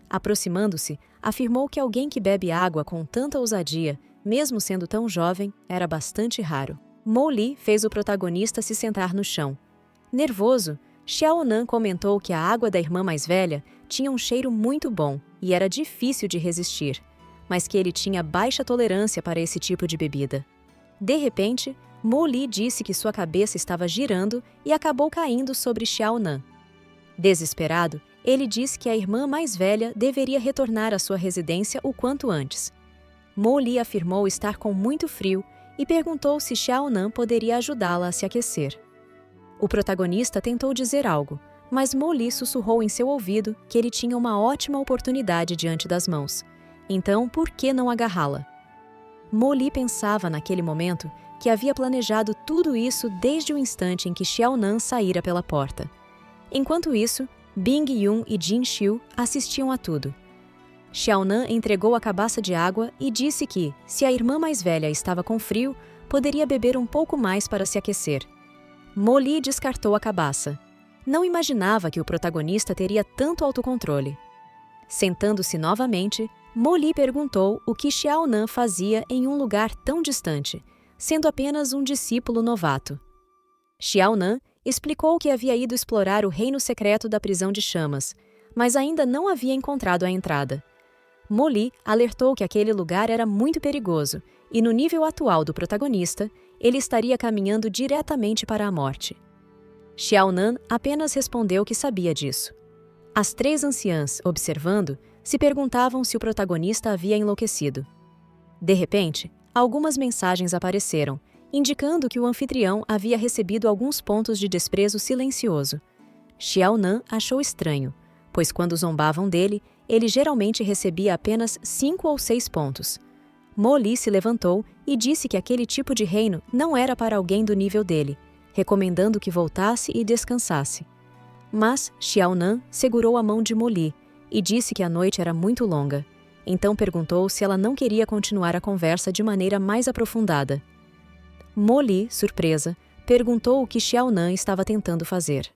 Aproximando-se, afirmou que alguém que bebe água com tanta ousadia, mesmo sendo tão jovem, era bastante raro. Mo Li fez o protagonista se sentar no chão. Nervoso, Xiao Nan comentou que a água da irmã mais velha tinha um cheiro muito bom e era difícil de resistir, mas que ele tinha baixa tolerância para esse tipo de bebida. De repente, Mo Li disse que sua cabeça estava girando e acabou caindo sobre Xiao Nan. Desesperado, ele disse que a irmã mais velha deveria retornar à sua residência o quanto antes. Mo Li afirmou estar com muito frio e perguntou se Xiao Nan poderia ajudá-la a se aquecer. O protagonista tentou dizer algo, mas Mo Li sussurrou em seu ouvido que ele tinha uma ótima oportunidade diante das mãos. Então, por que não agarrá-la? Mo Li pensava naquele momento que havia planejado tudo isso desde o instante em que Xiao Nan saíra pela porta. Enquanto isso, Bing Yun e Jin Xiu assistiam a tudo. Xiao Nan entregou a cabaça de água e disse que, se a irmã mais velha estava com frio, poderia beber um pouco mais para se aquecer. Mo Li descartou a cabaça. Não imaginava que o protagonista teria tanto autocontrole. Sentando-se novamente, Mo Li perguntou o que Xiao Nan fazia em um lugar tão distante, sendo apenas um discípulo novato. Xiao Nan explicou que havia ido explorar o reino secreto da prisão de chamas, mas ainda não havia encontrado a entrada. Mo Li alertou que aquele lugar era muito perigoso e, no nível atual do protagonista, ele estaria caminhando diretamente para a morte. Xiao Nan apenas respondeu que sabia disso. As três anciãs, observando, se perguntavam se o protagonista havia enlouquecido. De repente, algumas mensagens apareceram, indicando que o anfitrião havia recebido alguns pontos de desprezo silencioso. Xiao Nan achou estranho, pois quando zombavam dele, ele geralmente recebia apenas 5 ou 6 pontos. Mo Li se levantou e disse que aquele tipo de reino não era para alguém do nível dele, recomendando que voltasse e descansasse. Mas Xiao Nan segurou a mão de Mo Li e disse que a noite era muito longa. Então perguntou se ela não queria continuar a conversa de maneira mais aprofundada. Mo Li, surpresa, perguntou o que Xiao Nan estava tentando fazer.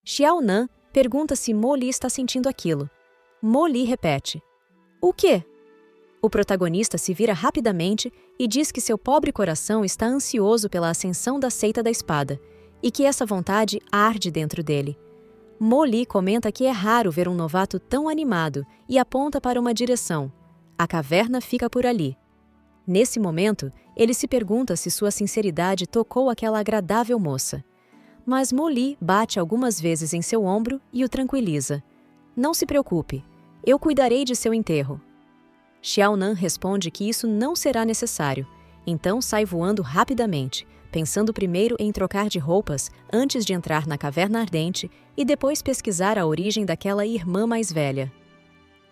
Xiao Nan pergunta se Mo Li está sentindo aquilo. Mo Li repete: "O quê?" O protagonista se vira rapidamente e diz que seu pobre coração está ansioso pela ascensão da Seita da Espada e que essa vontade arde dentro dele. Mo Li comenta que é raro ver um novato tão animado e aponta para uma direção. A caverna fica por ali. Nesse momento, ele se pergunta se sua sinceridade tocou aquela agradável moça. Mas Mo Li bate algumas vezes em seu ombro e o tranquiliza. "Não se preocupe, eu cuidarei de seu enterro." Xiao Nan responde que isso não será necessário, então sai voando rapidamente, pensando primeiro em trocar de roupas antes de entrar na caverna ardente e depois pesquisar a origem daquela irmã mais velha.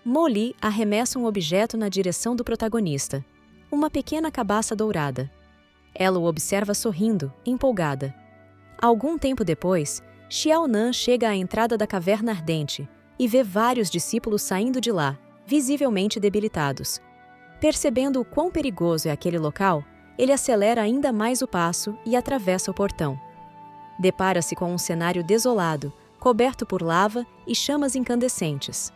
Mo Li arremessa um objeto na direção do protagonista, uma pequena cabaça dourada. Ela o observa sorrindo, empolgada. Algum tempo depois, Xiao Nan chega à entrada da caverna ardente e vê vários discípulos saindo de lá, visivelmente debilitados. Percebendo o quão perigoso é aquele local, ele acelera ainda mais o passo e atravessa o portão. Depara-se com um cenário desolado, coberto por lava e chamas incandescentes.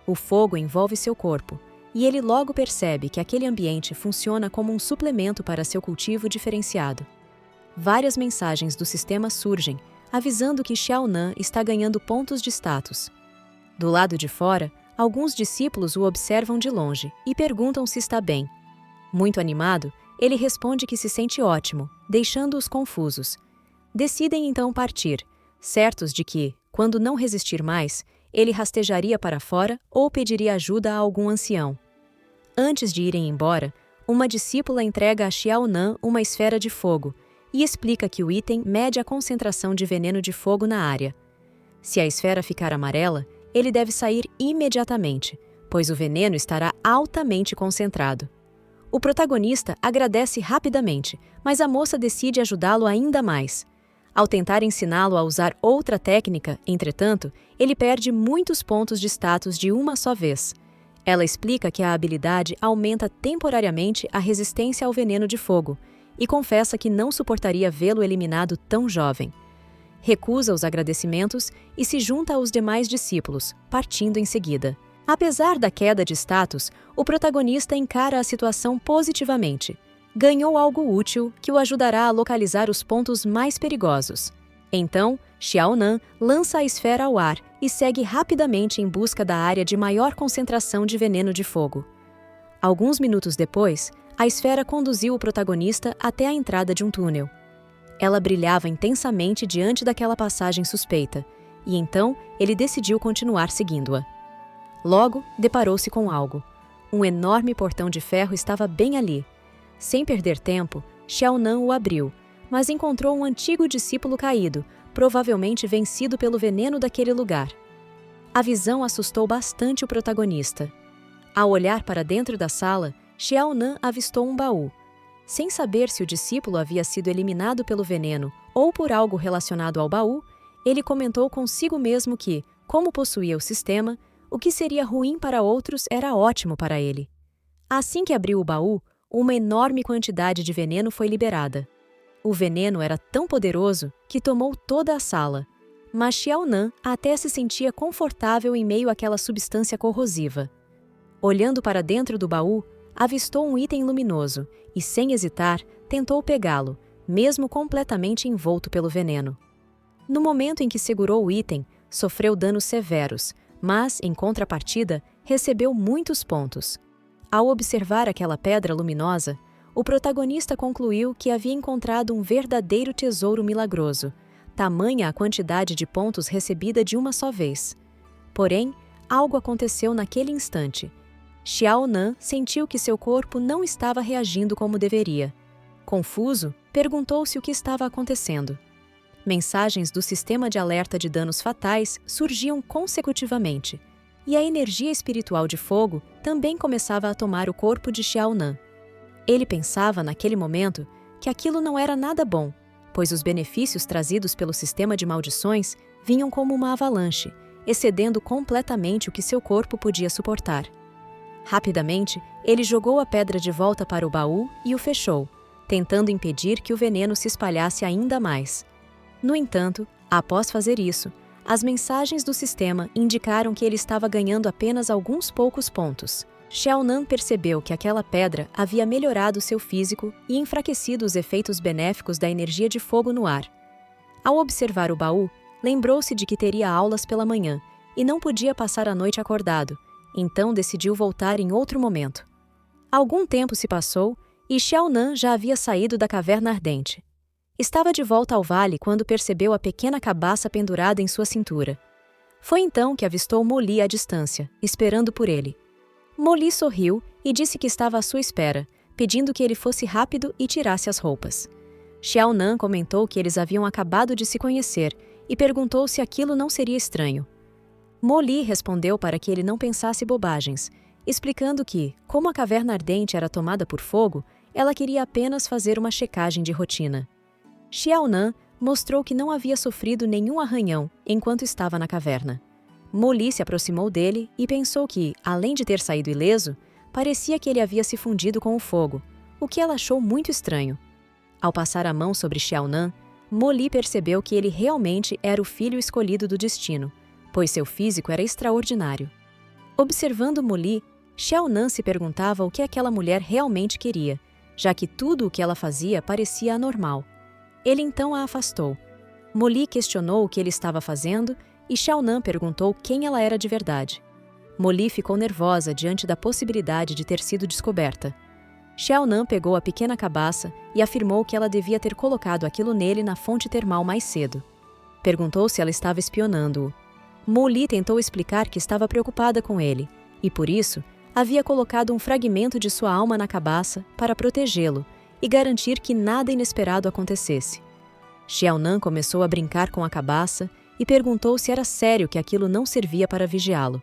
O fogo envolve seu corpo, e ele logo percebe que aquele ambiente funciona como um suplemento para seu cultivo diferenciado. Várias mensagens do sistema surgem, avisando que Xiao Nan está ganhando pontos de status. Do lado de fora, alguns discípulos o observam de longe e perguntam se está bem. Muito animado, ele responde que se sente ótimo, deixando-os confusos. Decidem então partir, certos de que, quando não resistir mais, ele rastejaria para fora ou pediria ajuda a algum ancião. Antes de irem embora, uma discípula entrega a Xiao Nan uma esfera de fogo e explica que o item mede a concentração de veneno de fogo na área. Se a esfera ficar amarela, ele deve sair imediatamente, pois o veneno estará altamente concentrado. O protagonista agradece rapidamente, mas a moça decide ajudá-lo ainda mais. Ao tentar ensiná-lo a usar outra técnica, entretanto, ele perde muitos pontos de status de uma só vez. Ela explica que a habilidade aumenta temporariamente a resistência ao veneno de fogo e confessa que não suportaria vê-lo eliminado tão jovem. Recusa os agradecimentos e se junta aos demais discípulos, partindo em seguida. Apesar da queda de status, o protagonista encara a situação positivamente. Ganhou algo útil que o ajudará a localizar os pontos mais perigosos. Então, Xiao Nan lança a esfera ao ar e segue rapidamente em busca da área de maior concentração de veneno de fogo. Alguns minutos depois, a esfera conduziu o protagonista até a entrada de um túnel. Ela brilhava intensamente diante daquela passagem suspeita, e então ele decidiu continuar seguindo-a. Logo, deparou-se com algo. Um enorme portão de ferro estava bem ali. Sem perder tempo, Xiao Nan o abriu, mas encontrou um antigo discípulo caído, provavelmente vencido pelo veneno daquele lugar. A visão assustou bastante o protagonista. Ao olhar para dentro da sala, Xiao Nan avistou um baú. Sem saber se o discípulo havia sido eliminado pelo veneno ou por algo relacionado ao baú, ele comentou consigo mesmo que, como possuía o sistema, o que seria ruim para outros era ótimo para ele. Assim que abriu o baú, uma enorme quantidade de veneno foi liberada. O veneno era tão poderoso que tomou toda a sala, mas Xiao Nan até se sentia confortável em meio àquela substância corrosiva. Olhando para dentro do baú, avistou um item luminoso e, sem hesitar, tentou pegá-lo, mesmo completamente envolto pelo veneno. No momento em que segurou o item, sofreu danos severos, mas, em contrapartida, recebeu muitos pontos. Ao observar aquela pedra luminosa, o protagonista concluiu que havia encontrado um verdadeiro tesouro milagroso, tamanha a quantidade de pontos recebida de uma só vez. Porém, algo aconteceu naquele instante. Xiao Nan sentiu que seu corpo não estava reagindo como deveria. Confuso, perguntou-se o que estava acontecendo. Mensagens do sistema de alerta de danos fatais surgiam consecutivamente, e a energia espiritual de fogo também começava a tomar o corpo de Xiao Nan. Ele pensava, naquele momento, que aquilo não era nada bom, pois os benefícios trazidos pelo sistema de maldições vinham como uma avalanche, excedendo completamente o que seu corpo podia suportar. Rapidamente, ele jogou a pedra de volta para o baú e o fechou, tentando impedir que o veneno se espalhasse ainda mais. No entanto, após fazer isso, as mensagens do sistema indicaram que ele estava ganhando apenas alguns poucos pontos. Xiao Nan percebeu que aquela pedra havia melhorado seu físico e enfraquecido os efeitos benéficos da energia de fogo no ar. Ao observar o baú, lembrou-se de que teria aulas pela manhã e não podia passar a noite acordado, então decidiu voltar em outro momento. Algum tempo se passou e Xiao Nan já havia saído da caverna ardente. Estava de volta ao vale quando percebeu a pequena cabaça pendurada em sua cintura. Foi então que avistou Mo Li à distância, esperando por ele. Mo Li sorriu e disse que estava à sua espera, pedindo que ele fosse rápido e tirasse as roupas. Xiao Nan comentou que eles haviam acabado de se conhecer e perguntou se aquilo não seria estranho. Mo Li respondeu para que ele não pensasse bobagens, explicando que, como a caverna ardente era tomada por fogo, ela queria apenas fazer uma checagem de rotina. Xiao Nan mostrou que não havia sofrido nenhum arranhão enquanto estava na caverna. Mo Li se aproximou dele e pensou que, além de ter saído ileso, parecia que ele havia se fundido com o fogo, o que ela achou muito estranho. Ao passar a mão sobre Xiao Nan, Mo Li percebeu que ele realmente era o filho escolhido do destino, pois seu físico era extraordinário. Observando Mo Li, Xiao Nan se perguntava o que aquela mulher realmente queria, já que tudo o que ela fazia parecia anormal. Ele então a afastou. Mo Li questionou o que ele estava fazendo e Xiao Nan perguntou quem ela era de verdade. Mo Li ficou nervosa diante da possibilidade de ter sido descoberta. Xiao Nan pegou a pequena cabaça e afirmou que ela devia ter colocado aquilo nele na fonte termal mais cedo. Perguntou se ela estava espionando-o. Mo Li tentou explicar que estava preocupada com ele, e por isso, havia colocado um fragmento de sua alma na cabaça para protegê-lo e garantir que nada inesperado acontecesse. Xiao Nan começou a brincar com a cabaça e perguntou se era sério que aquilo não servia para vigiá-lo.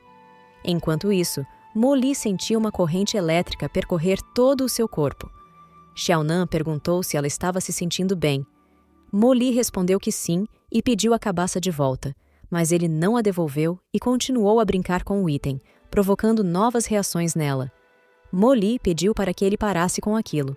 Enquanto isso, Mo Li sentia uma corrente elétrica percorrer todo o seu corpo. Xiao Nan perguntou se ela estava se sentindo bem. Mo Li respondeu que sim e pediu a cabaça de volta, mas ele não a devolveu e continuou a brincar com o item, provocando novas reações nela. Mo Li pediu para que ele parasse com aquilo.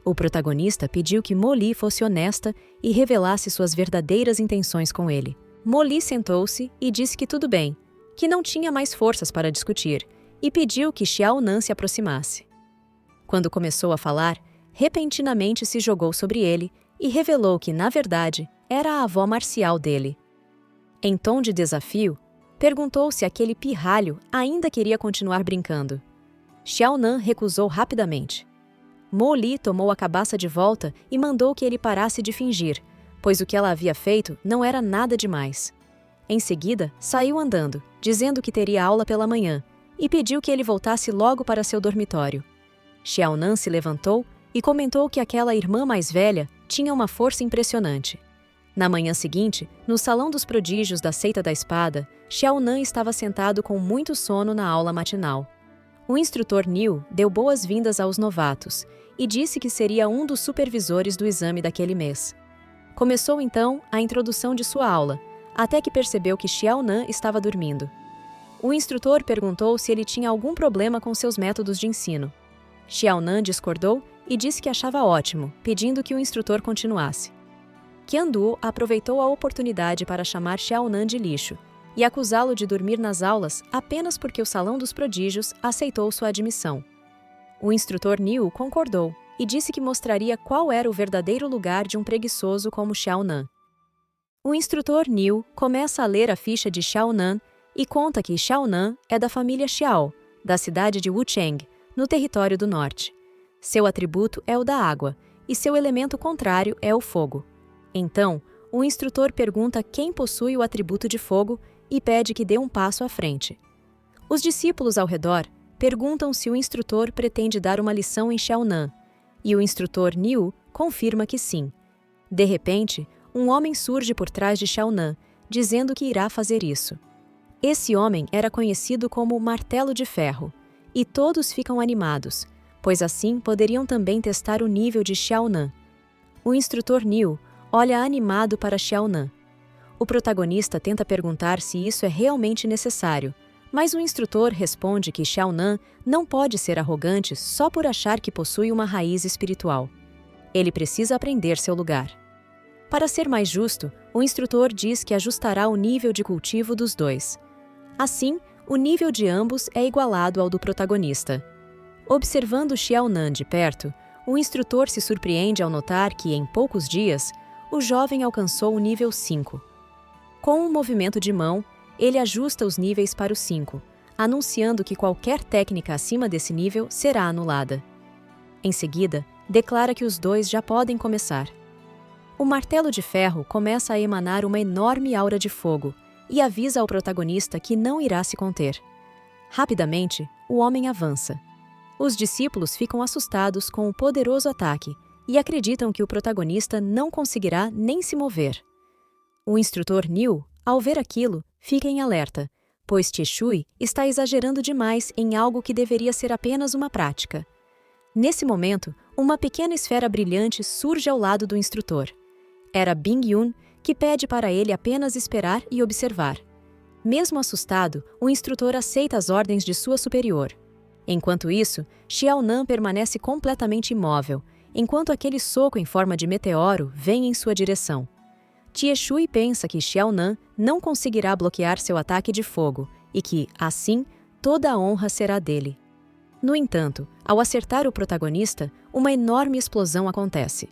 O protagonista pediu que Mo Li fosse honesta e revelasse suas verdadeiras intenções com ele. Mo Li sentou-se e disse que tudo bem, que não tinha mais forças para discutir, e pediu que Xiao Nan se aproximasse. Quando começou a falar, repentinamente se jogou sobre ele e revelou que, na verdade, era a avó marcial dele. Em tom de desafio, perguntou se aquele pirralho ainda queria continuar brincando. Xiao Nan recusou rapidamente. Mo Li tomou a cabaça de volta e mandou que ele parasse de fingir, pois o que ela havia feito não era nada demais. Em seguida, saiu andando, dizendo que teria aula pela manhã, e pediu que ele voltasse logo para seu dormitório. Xiao Nan se levantou e comentou que aquela irmã mais velha tinha uma força impressionante. Na manhã seguinte, no Salão dos Prodígios da Seita da Espada, Xiao Nan estava sentado com muito sono na aula matinal. O instrutor Niu deu boas-vindas aos novatos e disse que seria um dos supervisores do exame daquele mês. Começou então a introdução de sua aula, até que percebeu que Xiao Nan estava dormindo. O instrutor perguntou se ele tinha algum problema com seus métodos de ensino. Xiao Nan discordou e disse que achava ótimo, pedindo que o instrutor continuasse. Qian Duo aproveitou a oportunidade para chamar Xiao Nan de lixo e acusá-lo de dormir nas aulas apenas porque o Salão dos Prodígios aceitou sua admissão. O instrutor Niu concordou e disse que mostraria qual era o verdadeiro lugar de um preguiçoso como Xiao Nan. O instrutor Niu começa a ler a ficha de Xiao Nan e conta que Xiao Nan é da família Xiao, da cidade de Wucheng, no território do norte. Seu atributo é o da água e seu elemento contrário é o fogo. Então, o instrutor pergunta quem possui o atributo de fogo e pede que dê um passo à frente. Os discípulos ao redor perguntam se o instrutor pretende dar uma lição em Xiaonan, e o instrutor Niu confirma que sim. De repente, um homem surge por trás de Xiaonan, dizendo que irá fazer isso. Esse homem era conhecido como Martelo de Ferro, e todos ficam animados, pois assim poderiam também testar o nível de Xiaonan. O instrutor Niu olha animado para Xiaonan. O protagonista tenta perguntar se isso é realmente necessário, mas o instrutor responde que Xiaonan não pode ser arrogante só por achar que possui uma raiz espiritual. Ele precisa aprender seu lugar. Para ser mais justo, o instrutor diz que ajustará o nível de cultivo dos dois. Assim, o nível de ambos é igualado ao do protagonista. Observando Xiaonan de perto, o instrutor se surpreende ao notar que, em poucos dias, o jovem alcançou o nível 5. Com um movimento de mão, ele ajusta os níveis para o 5, anunciando que qualquer técnica acima desse nível será anulada. Em seguida, declara que os dois já podem começar. O martelo de ferro começa a emanar uma enorme aura de fogo e avisa ao protagonista que não irá se conter. Rapidamente, o homem avança. Os discípulos ficam assustados com o poderoso ataque e acreditam que o protagonista não conseguirá nem se mover. O instrutor Niu, ao ver aquilo, fica em alerta, pois Tieshui está exagerando demais em algo que deveria ser apenas uma prática. Nesse momento, uma pequena esfera brilhante surge ao lado do instrutor. Era Bing Yun, que pede para ele apenas esperar e observar. Mesmo assustado, o instrutor aceita as ordens de sua superior. Enquanto isso, Xiaonan permanece completamente imóvel, enquanto aquele soco em forma de meteoro vem em sua direção. Tieshui pensa que Xiaonan não conseguirá bloquear seu ataque de fogo e que, assim, toda a honra será dele. No entanto, ao acertar o protagonista, uma enorme explosão acontece.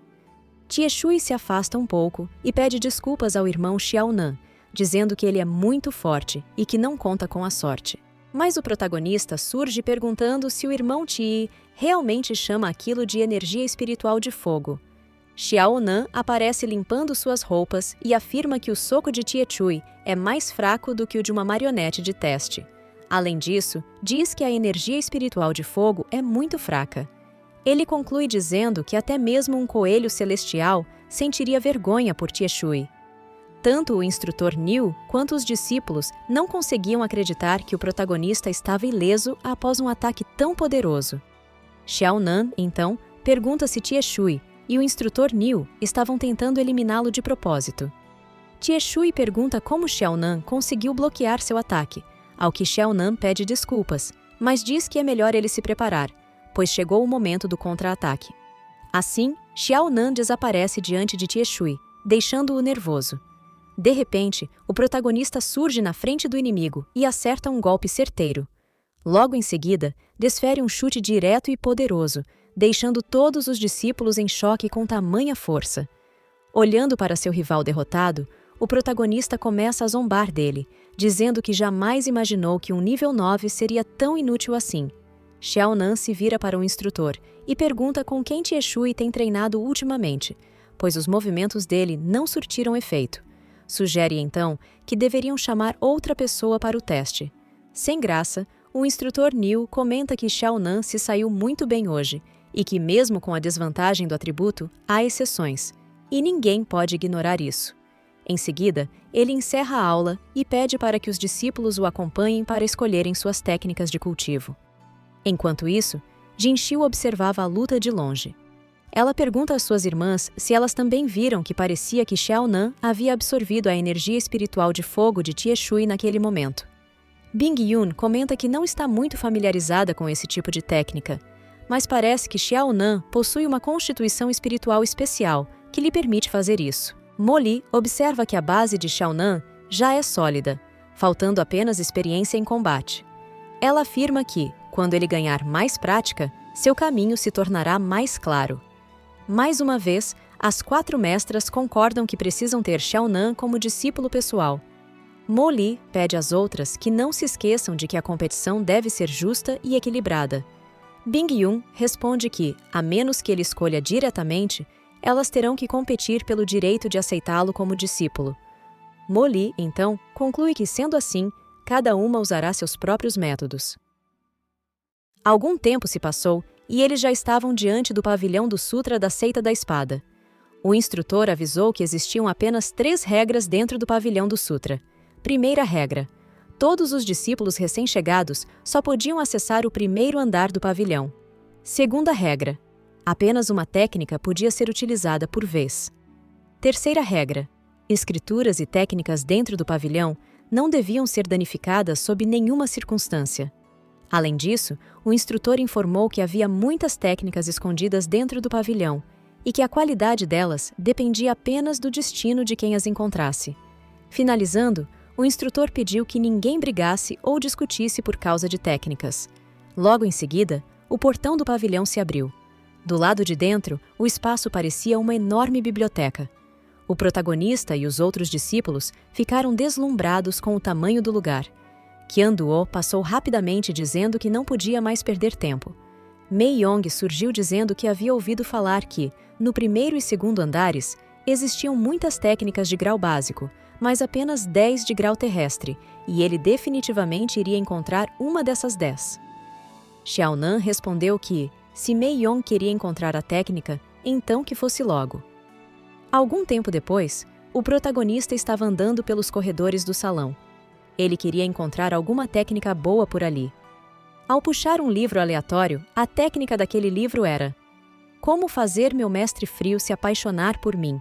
Tieshui se afasta um pouco e pede desculpas ao irmão Xiaonan, dizendo que ele é muito forte e que não conta com a sorte. Mas o protagonista surge perguntando se o irmão Ti realmente chama aquilo de energia espiritual de fogo. Xiaonan aparece limpando suas roupas e afirma que o soco de Tieshui é mais fraco do que o de uma marionete de teste. Além disso, diz que a energia espiritual de fogo é muito fraca. Ele conclui dizendo que até mesmo um coelho celestial sentiria vergonha por Tieshui. Tanto o instrutor Niu quanto os discípulos não conseguiam acreditar que o protagonista estava ileso após um ataque tão poderoso. Xiaonan, então, pergunta se Tieshui e o instrutor Niu estavam tentando eliminá-lo de propósito. Tieshui pergunta como Xiaonan conseguiu bloquear seu ataque, ao que Xiaonan pede desculpas, mas diz que é melhor ele se preparar, pois chegou o momento do contra-ataque. Assim, Xiaonan desaparece diante de Tieshui, deixando-o nervoso. De repente, o protagonista surge na frente do inimigo e acerta um golpe certeiro. Logo em seguida, desfere um chute direto e poderoso, deixando todos os discípulos em choque com tamanha força. Olhando para seu rival derrotado, o protagonista começa a zombar dele, dizendo que jamais imaginou que um nível 9 seria tão inútil assim. Xiaonan se vira para o instrutor e pergunta com quem Tieshui tem treinado ultimamente, pois os movimentos dele não surtiram efeito. Sugere então que deveriam chamar outra pessoa para o teste. Sem graça, o instrutor Niu comenta que Xiaonan se saiu muito bem hoje e que, mesmo com a desvantagem do atributo, há exceções, e ninguém pode ignorar isso. Em seguida, ele encerra a aula e pede para que os discípulos o acompanhem para escolherem suas técnicas de cultivo. Enquanto isso, Jinxiu observava a luta de longe. Ela pergunta às suas irmãs se elas também viram que parecia que Xiaonan havia absorvido a energia espiritual de fogo de Tieshui naquele momento. Bing Yun comenta que não está muito familiarizada com esse tipo de técnica, mas parece que Xiaonan possui uma constituição espiritual especial que lhe permite fazer isso. Mo Li observa que a base de Xiaonan já é sólida, faltando apenas experiência em combate. Ela afirma que, quando ele ganhar mais prática, seu caminho se tornará mais claro. Mais uma vez, as 4 mestras concordam que precisam ter Xiaonan como discípulo pessoal. Mo Li pede às outras que não se esqueçam de que a competição deve ser justa e equilibrada. Bing Yun responde que, a menos que ele escolha diretamente, elas terão que competir pelo direito de aceitá-lo como discípulo. Mo Li, então, conclui que, sendo assim, cada uma usará seus próprios métodos. Algum tempo se passou e eles já estavam diante do pavilhão do Sutra da Seita da Espada. O instrutor avisou que existiam apenas 3 regras dentro do pavilhão do Sutra. Primeira regra: todos os discípulos recém-chegados só podiam acessar o primeiro andar do pavilhão. Segunda regra: apenas uma técnica podia ser utilizada por vez. Terceira regra: escrituras e técnicas dentro do pavilhão não deviam ser danificadas sob nenhuma circunstância. Além disso, o instrutor informou que havia muitas técnicas escondidas dentro do pavilhão e que a qualidade delas dependia apenas do destino de quem as encontrasse. Finalizando, o instrutor pediu que ninguém brigasse ou discutisse por causa de técnicas. Logo em seguida, o portão do pavilhão se abriu. Do lado de dentro, o espaço parecia uma enorme biblioteca. O protagonista e os outros discípulos ficaram deslumbrados com o tamanho do lugar. Qian Duo passou rapidamente dizendo que não podia mais perder tempo. Mei Yong surgiu dizendo que havia ouvido falar que, no primeiro e segundo andares, existiam muitas técnicas de grau básico, mas apenas 10 de grau terrestre, e ele definitivamente iria encontrar uma dessas 10. Xiaonan respondeu que, se Mei Yong queria encontrar a técnica, então que fosse logo. Algum tempo depois, o protagonista estava andando pelos corredores do salão. Ele queria encontrar alguma técnica boa por ali. Ao puxar um livro aleatório, a técnica daquele livro era: Como fazer meu mestre frio se apaixonar por mim?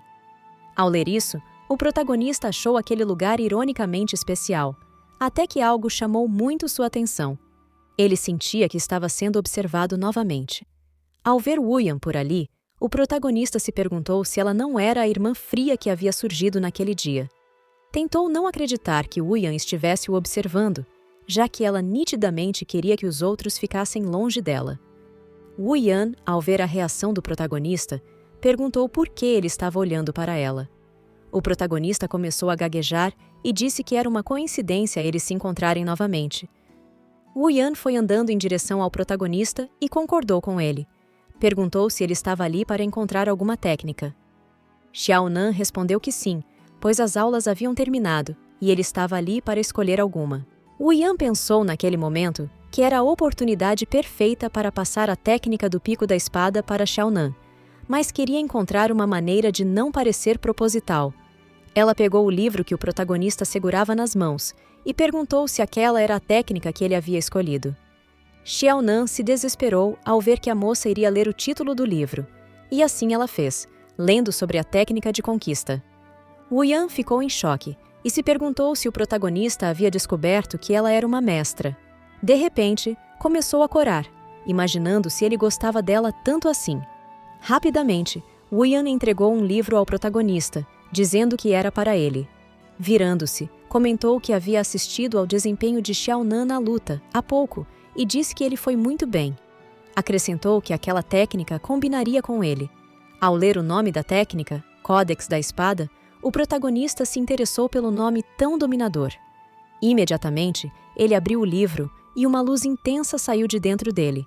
Ao ler isso, o protagonista achou aquele lugar ironicamente especial, até que algo chamou muito sua atenção. Ele sentia que estava sendo observado novamente. Ao ver Wuyan por ali, o protagonista se perguntou se ela não era a irmã fria que havia surgido naquele dia. Tentou não acreditar que Wuyan estivesse o observando, já que ela nitidamente queria que os outros ficassem longe dela. Wuyan, ao ver a reação do protagonista, perguntou por que ele estava olhando para ela. O protagonista começou a gaguejar e disse que era uma coincidência eles se encontrarem novamente. Wuyan foi andando em direção ao protagonista e concordou com ele. Perguntou se ele estava ali para encontrar alguma técnica. Xiaonan respondeu que sim, pois as aulas haviam terminado e ele estava ali para escolher alguma. Wuyan pensou naquele momento que era a oportunidade perfeita para passar a técnica do pico da espada para Xiaonan, mas queria encontrar uma maneira de não parecer proposital. Ela pegou o livro que o protagonista segurava nas mãos e perguntou se aquela era a técnica que ele havia escolhido. Xiaonan se desesperou ao ver que a moça iria ler o título do livro, e assim ela fez, lendo sobre a técnica de conquista. Wuyan ficou em choque e se perguntou se o protagonista havia descoberto que ela era uma mestra. De repente, começou a corar, imaginando se ele gostava dela tanto assim. Rapidamente, Wuyan entregou um livro ao protagonista, dizendo que era para ele. Virando-se, comentou que havia assistido ao desempenho de Xiaonan na luta, há pouco, e disse que ele foi muito bem. Acrescentou que aquela técnica combinaria com ele. Ao ler o nome da técnica, Códex da Espada, o protagonista se interessou pelo nome tão dominador. Imediatamente, ele abriu o livro e uma luz intensa saiu de dentro dele.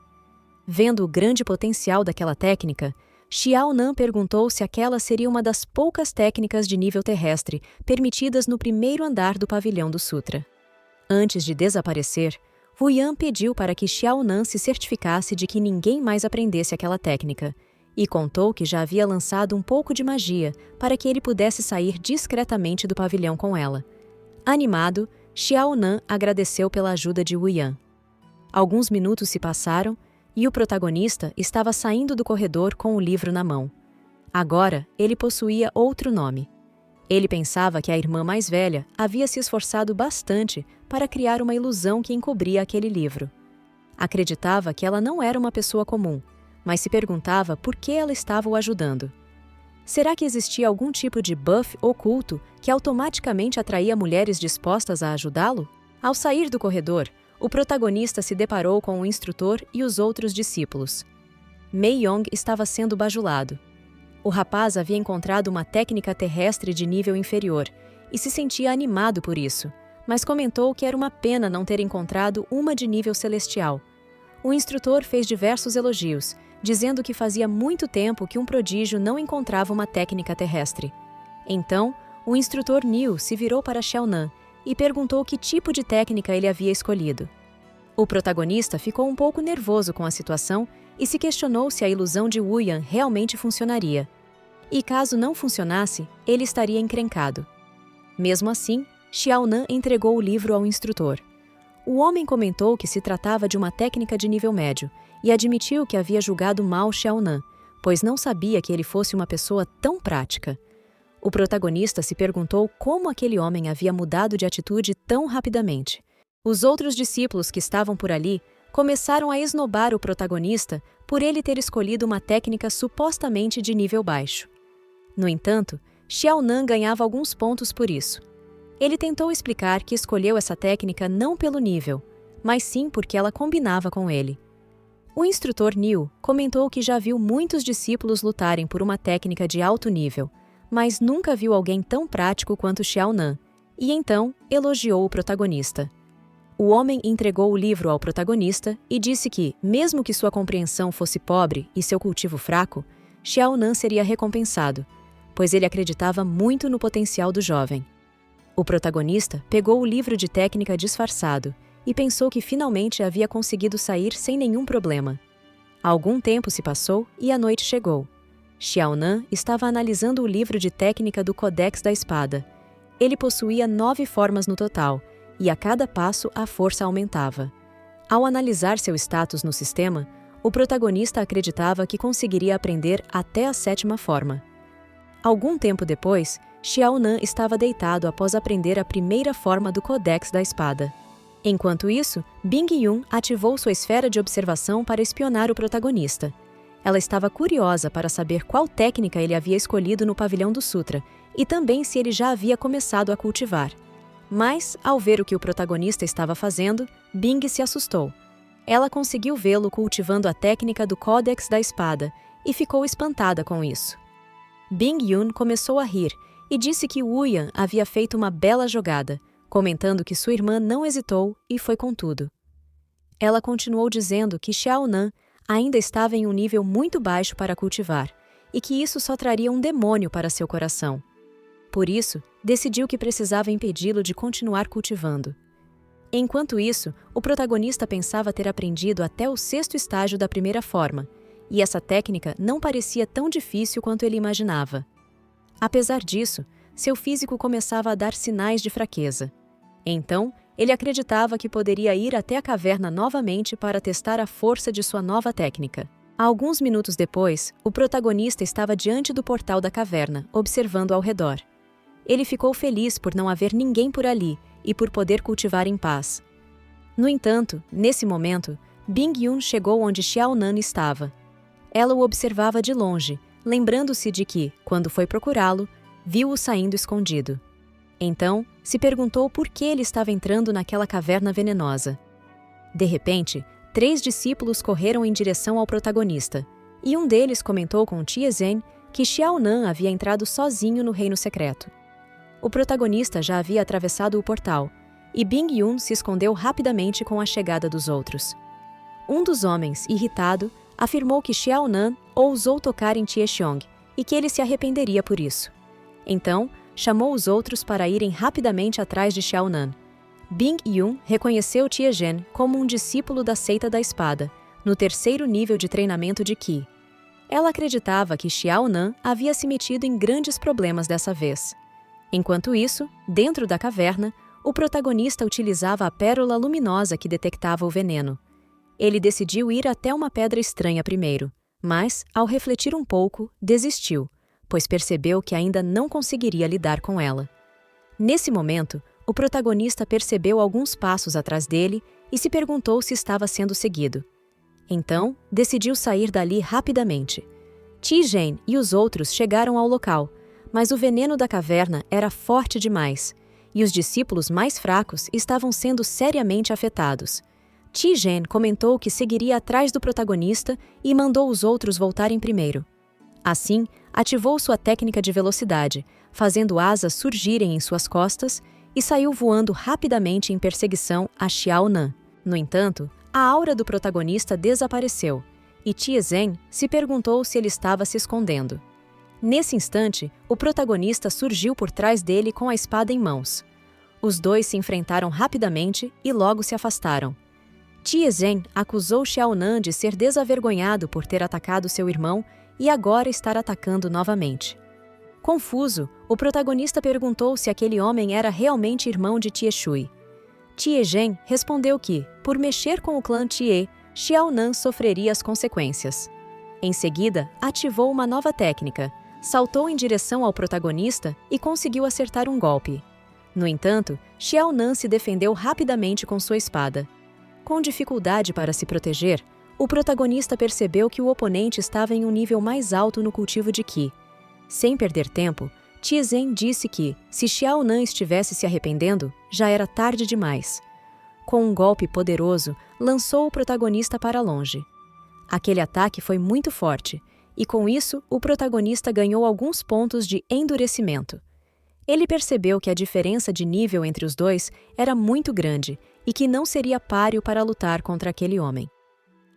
Vendo o grande potencial daquela técnica, Xiaonan perguntou se aquela seria uma das poucas técnicas de nível terrestre permitidas no primeiro andar do pavilhão do Sutra. Antes de desaparecer, Wuyan pediu para que Xiaonan se certificasse de que ninguém mais aprendesse aquela técnica, e contou que já havia lançado um pouco de magia para que ele pudesse sair discretamente do pavilhão com ela. Animado, Xiaonan agradeceu pela ajuda de Wuyan. Alguns minutos se passaram e o protagonista estava saindo do corredor com o livro na mão. Agora, ele possuía outro nome. Ele pensava que a irmã mais velha havia se esforçado bastante para criar uma ilusão que encobria aquele livro. Acreditava que ela não era uma pessoa comum, mas se perguntava por que ela estava o ajudando. Será que existia algum tipo de buff oculto que automaticamente atraía mulheres dispostas a ajudá-lo? Ao sair do corredor, o protagonista se deparou com o instrutor e os outros discípulos. Mei Yong estava sendo bajulado. O rapaz havia encontrado uma técnica terrestre de nível inferior e se sentia animado por isso, mas comentou que era uma pena não ter encontrado uma de nível celestial. O instrutor fez diversos elogios, dizendo que fazia muito tempo que um prodígio não encontrava uma técnica terrestre. Então, o instrutor Niu se virou para Xiaonan e perguntou que tipo de técnica ele havia escolhido. O protagonista ficou um pouco nervoso com a situação e se questionou se a ilusão de Woo-yan realmente funcionaria. E caso não funcionasse, ele estaria encrencado. Mesmo assim, Xiaonan entregou o livro ao instrutor. O homem comentou que se tratava de uma técnica de nível médio e admitiu que havia julgado mal Xiaonan, pois não sabia que ele fosse uma pessoa tão prática. O protagonista se perguntou como aquele homem havia mudado de atitude tão rapidamente. Os outros discípulos que estavam por ali começaram a esnobar o protagonista por ele ter escolhido uma técnica supostamente de nível baixo. No entanto, Xiaonan ganhava alguns pontos por isso. Ele tentou explicar que escolheu essa técnica não pelo nível, mas sim porque ela combinava com ele. O instrutor Niu comentou que já viu muitos discípulos lutarem por uma técnica de alto nível, mas nunca viu alguém tão prático quanto Xiaonan, e então elogiou o protagonista. O homem entregou o livro ao protagonista e disse que, mesmo que sua compreensão fosse pobre e seu cultivo fraco, Xiaonan seria recompensado, pois ele acreditava muito no potencial do jovem. O protagonista pegou o livro de técnica disfarçado e pensou que finalmente havia conseguido sair sem nenhum problema. Algum tempo se passou e a noite chegou. Xiaonan estava analisando o livro de técnica do Codex da Espada. Ele possuía 9 formas no total, e a cada passo a força aumentava. Ao analisar seu status no sistema, o protagonista acreditava que conseguiria aprender até a 7ª forma. Algum tempo depois, Xiaonan estava deitado após aprender a 1ª forma do Codex da Espada. Enquanto isso, Bing-yun ativou sua esfera de observação para espionar o protagonista. Ela estava curiosa para saber qual técnica ele havia escolhido no pavilhão do Sutra e também se ele já havia começado a cultivar. Mas, ao ver o que o protagonista estava fazendo, Bing se assustou. Ela conseguiu vê-lo cultivando a técnica do Códex da Espada e ficou espantada com isso. Bing-yun começou a rir e disse que Woo-yan havia feito uma bela jogada, comentando que sua irmã não hesitou e foi com tudo. Ela continuou dizendo que Xiaonan ainda estava em um nível muito baixo para cultivar e que isso só traria um demônio para seu coração. Por isso, decidiu que precisava impedi-lo de continuar cultivando. Enquanto isso, o protagonista pensava ter aprendido até o 6º estágio da 1ª forma, e essa técnica não parecia tão difícil quanto ele imaginava. Apesar disso, seu físico começava a dar sinais de fraqueza. Então, ele acreditava que poderia ir até a caverna novamente para testar a força de sua nova técnica. Alguns minutos depois, o protagonista estava diante do portal da caverna, observando ao redor. Ele ficou feliz por não haver ninguém por ali e por poder cultivar em paz. No entanto, nesse momento, Bing-yun chegou onde Xiaonan estava. Ela o observava de longe, lembrando-se de que, quando foi procurá-lo, viu-o saindo escondido. Então, se perguntou por que ele estava entrando naquela caverna venenosa. De repente, 3 discípulos correram em direção ao protagonista, e um deles comentou com Tia Zhen que Xiaonan havia entrado sozinho no reino secreto. O protagonista já havia atravessado o portal, e Bing-yun se escondeu rapidamente com a chegada dos outros. Um dos homens, irritado, afirmou que Xiaonan ousou tocar em Tiexiong e que ele se arrependeria por isso. Então, chamou os outros para irem rapidamente atrás de Xiaonan. Bing-yun reconheceu Tia Zhen como um discípulo da Seita da Espada, no 3º nível de treinamento de Qi. Ela acreditava que Xiaonan havia se metido em grandes problemas dessa vez. Enquanto isso, dentro da caverna, o protagonista utilizava a pérola luminosa que detectava o veneno. Ele decidiu ir até uma pedra estranha primeiro, mas, ao refletir um pouco, desistiu, pois percebeu que ainda não conseguiria lidar com ela. Nesse momento, o protagonista percebeu alguns passos atrás dele e se perguntou se estava sendo seguido. Então, decidiu sair dali rapidamente. Ti Zhen e os outros chegaram ao local, mas o veneno da caverna era forte demais, e os discípulos mais fracos estavam sendo seriamente afetados. Ti Zhen comentou que seguiria atrás do protagonista e mandou os outros voltarem primeiro. Assim, ativou sua técnica de velocidade, fazendo asas surgirem em suas costas, e saiu voando rapidamente em perseguição a Xiaonan. No entanto, a aura do protagonista desapareceu, e Tia Zhen se perguntou se ele estava se escondendo. Nesse instante, o protagonista surgiu por trás dele com a espada em mãos. Os dois se enfrentaram rapidamente e logo se afastaram. Tie Zhen acusou Xiao Nan de ser desavergonhado por ter atacado seu irmão e agora estar atacando novamente. Confuso, o protagonista perguntou se aquele homem era realmente irmão de Tie Shui. Tie Zhen respondeu que, por mexer com o clã Tie, Xiao Nan sofreria as consequências. Em seguida, ativou uma nova técnica, saltou em direção ao protagonista e conseguiu acertar um golpe. No entanto, Xiao Nan se defendeu rapidamente com sua espada. Com dificuldade para se proteger, o protagonista percebeu que o oponente estava em um nível mais alto no cultivo de Qi. Sem perder tempo, Tie Zhen disse que, se Xiao Nan estivesse se arrependendo, já era tarde demais. Com um golpe poderoso, lançou o protagonista para longe. Aquele ataque foi muito forte, e com isso, o protagonista ganhou alguns pontos de endurecimento. Ele percebeu que a diferença de nível entre os dois era muito grande e que não seria páreo para lutar contra aquele homem.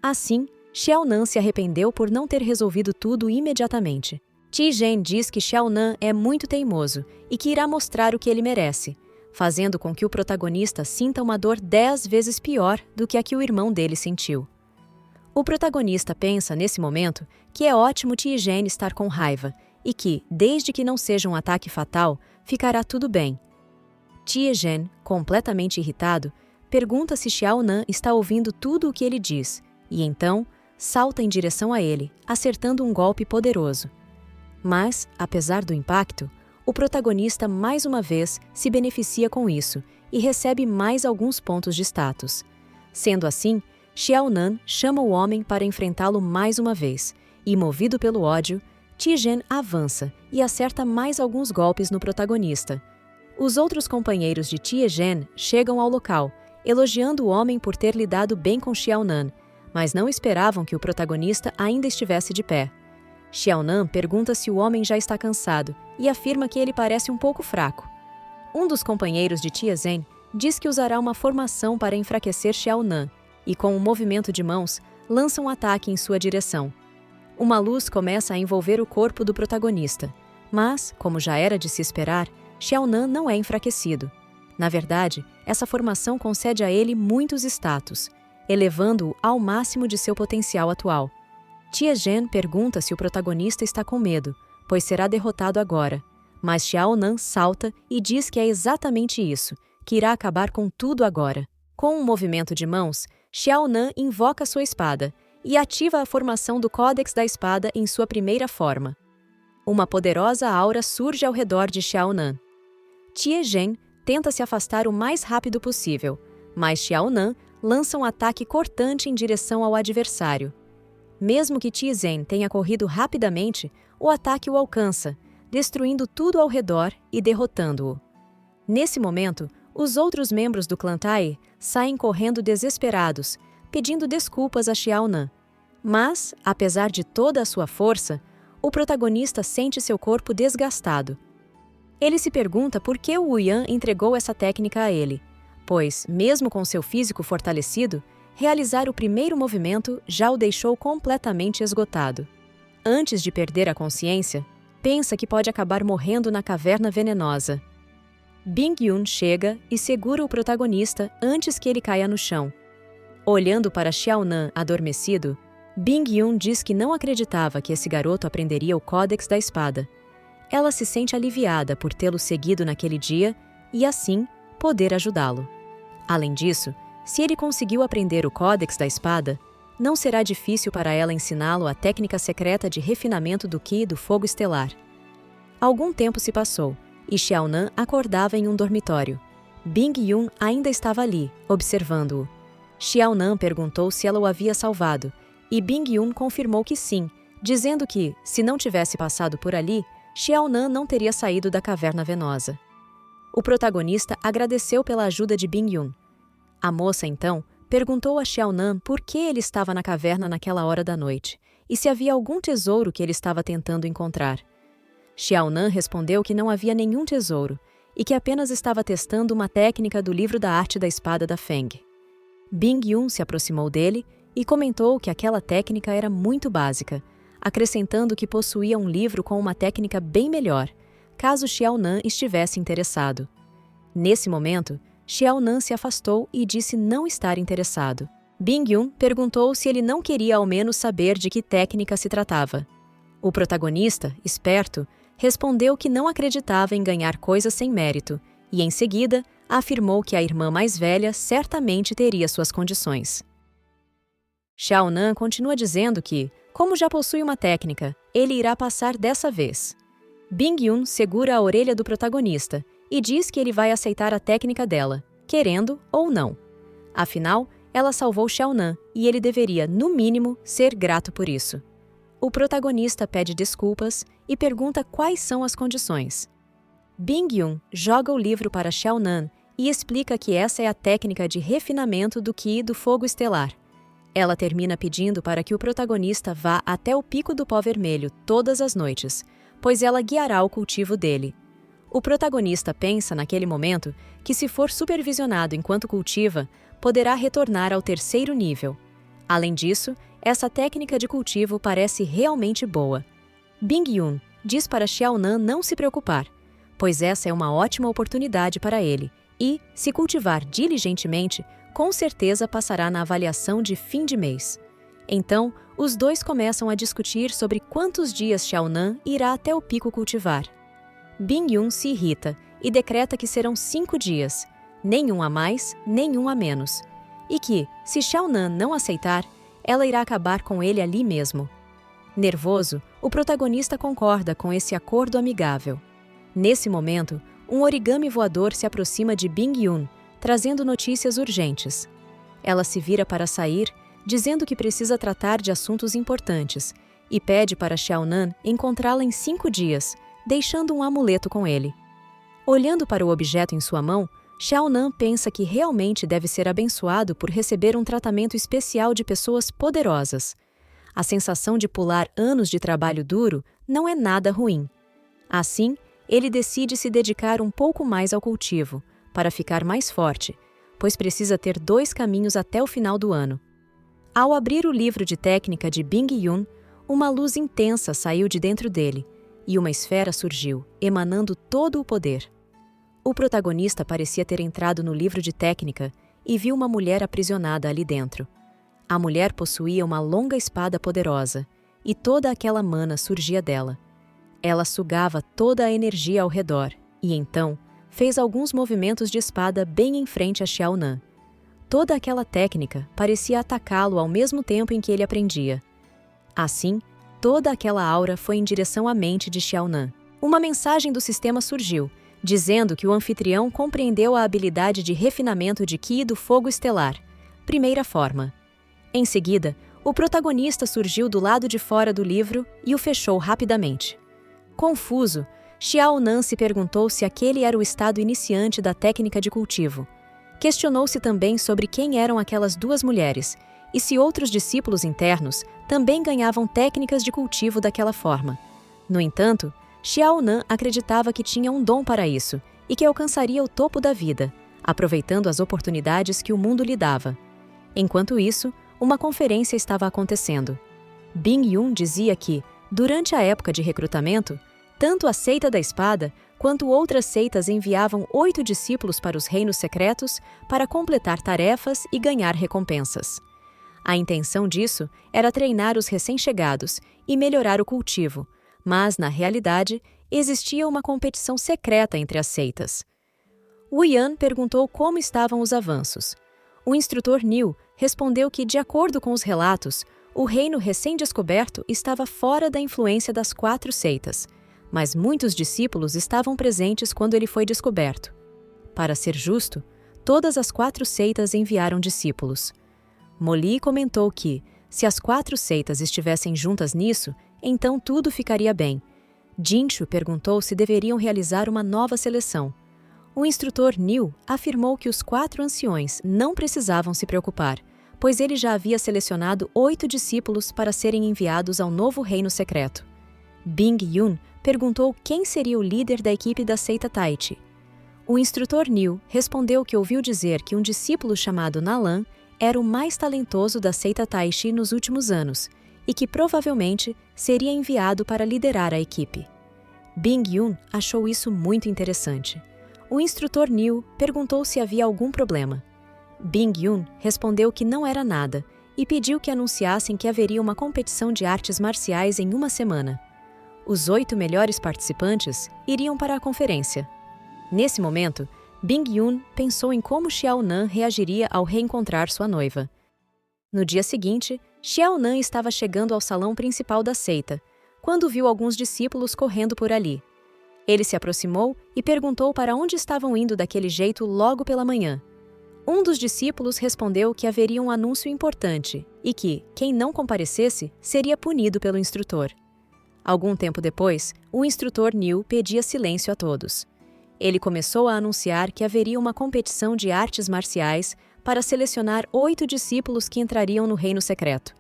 Assim, Xiao Nan se arrependeu por não ter resolvido tudo imediatamente. Tie Zhen diz que Xiao Nan é muito teimoso e que irá mostrar o que ele merece, fazendo com que o protagonista sinta uma dor 10 vezes pior do que a que o irmão dele sentiu. O protagonista pensa, nesse momento, que é ótimo Tie Zhen estar com raiva e que, desde que não seja um ataque fatal, ficará tudo bem. Tie Zhen, completamente irritado, pergunta se Xiao Nan está ouvindo tudo o que ele diz e, então, salta em direção a ele, acertando um golpe poderoso. Mas, apesar do impacto, o protagonista mais uma vez se beneficia com isso e recebe mais alguns pontos de status. Sendo assim, Xiao Nan chama o homem para enfrentá-lo mais uma vez e, movido pelo ódio, Tie Zhen avança e acerta mais alguns golpes no protagonista. Os outros companheiros de Tie Zhen chegam ao local, elogiando o homem por ter lidado bem com Xiao Nan, mas não esperavam que o protagonista ainda estivesse de pé. Xiao Nan pergunta se o homem já está cansado e afirma que ele parece um pouco fraco. Um dos companheiros de Tie Zhen diz que usará uma formação para enfraquecer Xiao Nan e, com um movimento de mãos, lança um ataque em sua direção. Uma luz começa a envolver o corpo do protagonista, mas, como já era de se esperar, Xiao Nan não é enfraquecido. Na verdade, essa formação concede a ele muitos status, elevando-o ao máximo de seu potencial atual. Tie Zhen pergunta se o protagonista está com medo, pois será derrotado agora, mas Xiao Nan salta e diz que é exatamente isso, que irá acabar com tudo agora. Com um movimento de mãos, Xiao Nan invoca sua espada e ativa a formação do Códex da Espada em sua primeira forma. Uma poderosa aura surge ao redor de Xiao Nan. Tie Zhen tenta se afastar o mais rápido possível, mas Xiao Nan lança um ataque cortante em direção ao adversário. Mesmo que Tie Zhen tenha corrido rapidamente, o ataque o alcança, destruindo tudo ao redor e derrotando-o. Nesse momento, os outros membros do clã Tai saem correndo desesperados, pedindo desculpas a Xiao Nan. Mas, apesar de toda a sua força, o protagonista sente seu corpo desgastado. Ele se pergunta por que o Wu Yan entregou essa técnica a ele, pois, mesmo com seu físico fortalecido, realizar o primeiro movimento já o deixou completamente esgotado. Antes de perder a consciência, pensa que pode acabar morrendo na caverna venenosa. Bing Yun chega e segura o protagonista antes que ele caia no chão. Olhando para Xiao Nan adormecido, Bing Yun diz que não acreditava que esse garoto aprenderia o Códex da Espada. Ela se sente aliviada por tê-lo seguido naquele dia e, assim, poder ajudá-lo. Além disso, se ele conseguiu aprender o Códex da Espada, não será difícil para ela ensiná-lo a técnica secreta de refinamento do Qi do Fogo Estelar. Algum tempo se passou, e Xiao Nan acordava em um dormitório. Bing Yun ainda estava ali, observando-o. Xiao Nan perguntou se ela o havia salvado, e Bing Yun confirmou que sim, dizendo que, se não tivesse passado por ali, Xiao Nan não teria saído da caverna venosa. O protagonista agradeceu pela ajuda de Bing Yun. A moça, então, perguntou a Xiao Nan por que ele estava na caverna naquela hora da noite e se havia algum tesouro que ele estava tentando encontrar. Xiao Nan respondeu que não havia nenhum tesouro e que apenas estava testando uma técnica do livro da arte da espada da Feng. Bing Yun se aproximou dele e comentou que aquela técnica era muito básica, acrescentando que possuía um livro com uma técnica bem melhor, caso Xiao Nan estivesse interessado. Nesse momento, Xiaonan se afastou e disse não estar interessado. Bing-yun perguntou se ele não queria ao menos saber de que técnica se tratava. O protagonista, esperto, respondeu que não acreditava em ganhar coisas sem mérito e, em seguida, afirmou que a irmã mais velha certamente teria suas condições. Xiaonan continua dizendo que, como já possui uma técnica, ele irá passar dessa vez. Bing-yun segura a orelha do protagonista e diz que ele vai aceitar a técnica dela, querendo ou não. Afinal, ela salvou Xiaonan e ele deveria, no mínimo, ser grato por isso. O protagonista pede desculpas e pergunta quais são as condições. Bing-yun joga o livro para Xiaonan e explica que essa é a técnica de refinamento do Qi do fogo estelar. Ela termina pedindo para que o protagonista vá até o Pico do Pó Vermelho todas as noites, pois ela guiará o cultivo dele. O protagonista pensa naquele momento que, se for supervisionado enquanto cultiva, poderá retornar ao terceiro nível. Além disso, essa técnica de cultivo parece realmente boa. Bing-yun diz para Xiaonan não se preocupar, pois essa é uma ótima oportunidade para ele e, se cultivar diligentemente, com certeza passará na avaliação de fim de mês. Então, os dois começam a discutir sobre quantos dias Xiaonan irá até o pico cultivar. Bing-yun se irrita e decreta que serão 5 dias, nenhum a mais, nenhum a menos, e que, se Xiaonan não aceitar, ela irá acabar com ele ali mesmo. Nervoso, o protagonista concorda com esse acordo amigável. Nesse momento, um origami voador se aproxima de Bing-yun, trazendo notícias urgentes. Ela se vira para sair, dizendo que precisa tratar de assuntos importantes, e pede para Xiaonan encontrá-la em 5 dias, deixando um amuleto com ele. Olhando para o objeto em sua mão, Xiaonan pensa que realmente deve ser abençoado por receber um tratamento especial de pessoas poderosas. A sensação de pular anos de trabalho duro não é nada ruim. Assim, ele decide se dedicar um pouco mais ao cultivo, para ficar mais forte, pois precisa ter 2 caminhos até o final do ano. Ao abrir o livro de técnica de Bing-yun, uma luz intensa saiu de dentro dele, e uma esfera surgiu, emanando todo o poder. O protagonista parecia ter entrado no livro de técnica e viu uma mulher aprisionada ali dentro. A mulher possuía uma longa espada poderosa, e toda aquela mana surgia dela. Ela sugava toda a energia ao redor, e então fez alguns movimentos de espada bem em frente a Xiaonan. Toda aquela técnica parecia atacá-lo ao mesmo tempo em que ele aprendia. Assim, toda aquela aura foi em direção à mente de Xiaonan. Uma mensagem do sistema surgiu, dizendo que o anfitrião compreendeu a habilidade de refinamento de Qi do fogo estelar, primeira forma. Em seguida, o protagonista surgiu do lado de fora do livro e o fechou rapidamente. Confuso, Xiaonan se perguntou se aquele era o estado iniciante da técnica de cultivo. Questionou-se também sobre quem eram aquelas 2 mulheres e se outros discípulos internos também ganhavam técnicas de cultivo daquela forma. No entanto, Xiaonan acreditava que tinha um dom para isso e que alcançaria o topo da vida, aproveitando as oportunidades que o mundo lhe dava. Enquanto isso, uma conferência estava acontecendo. Bing-yun dizia que, durante a época de recrutamento, tanto a Seita da Espada quanto outras seitas enviavam 8 discípulos para os reinos secretos para completar tarefas e ganhar recompensas. A intenção disso era treinar os recém-chegados e melhorar o cultivo, mas, na realidade, existia uma competição secreta entre as seitas. Wu Yan perguntou como estavam os avanços. O instrutor Niu respondeu que, de acordo com os relatos, o reino recém-descoberto estava fora da influência das 4 seitas, mas muitos discípulos estavam presentes quando ele foi descoberto. Para ser justo, todas as 4 seitas enviaram discípulos. Moli comentou que, se as 4 seitas estivessem juntas nisso, então tudo ficaria bem. Jinshu perguntou se deveriam realizar uma nova seleção. O instrutor Niu afirmou que os 4 anciões não precisavam se preocupar, pois ele já havia selecionado 8 discípulos para serem enviados ao novo reino secreto. Bing-yun perguntou quem seria o líder da equipe da seita Taichi. O instrutor Niu respondeu que ouviu dizer que um discípulo chamado Nalan era o mais talentoso da seita Taichi nos últimos anos e que provavelmente seria enviado para liderar a equipe. Bing-yun achou isso muito interessante. o instrutor Niu perguntou se havia algum problema. Bing Yun respondeu que não era nada e pediu que anunciassem que haveria uma competição de artes marciais em uma semana. Os 8 melhores participantes iriam para a conferência. Nesse momento, Bing Yun pensou em como Xiao Nan reagiria ao reencontrar sua noiva. No dia seguinte, Xiao Nan estava chegando ao salão principal da seita, quando viu alguns discípulos correndo por ali. Ele se aproximou e perguntou para onde estavam indo daquele jeito logo pela manhã. Um dos discípulos respondeu que haveria um anúncio importante e que, quem não comparecesse, seria punido pelo instrutor. Algum tempo depois, o instrutor Niu pedia silêncio a todos. Ele começou a anunciar que haveria uma competição de artes marciais para selecionar 8 discípulos que entrariam no reino secreto.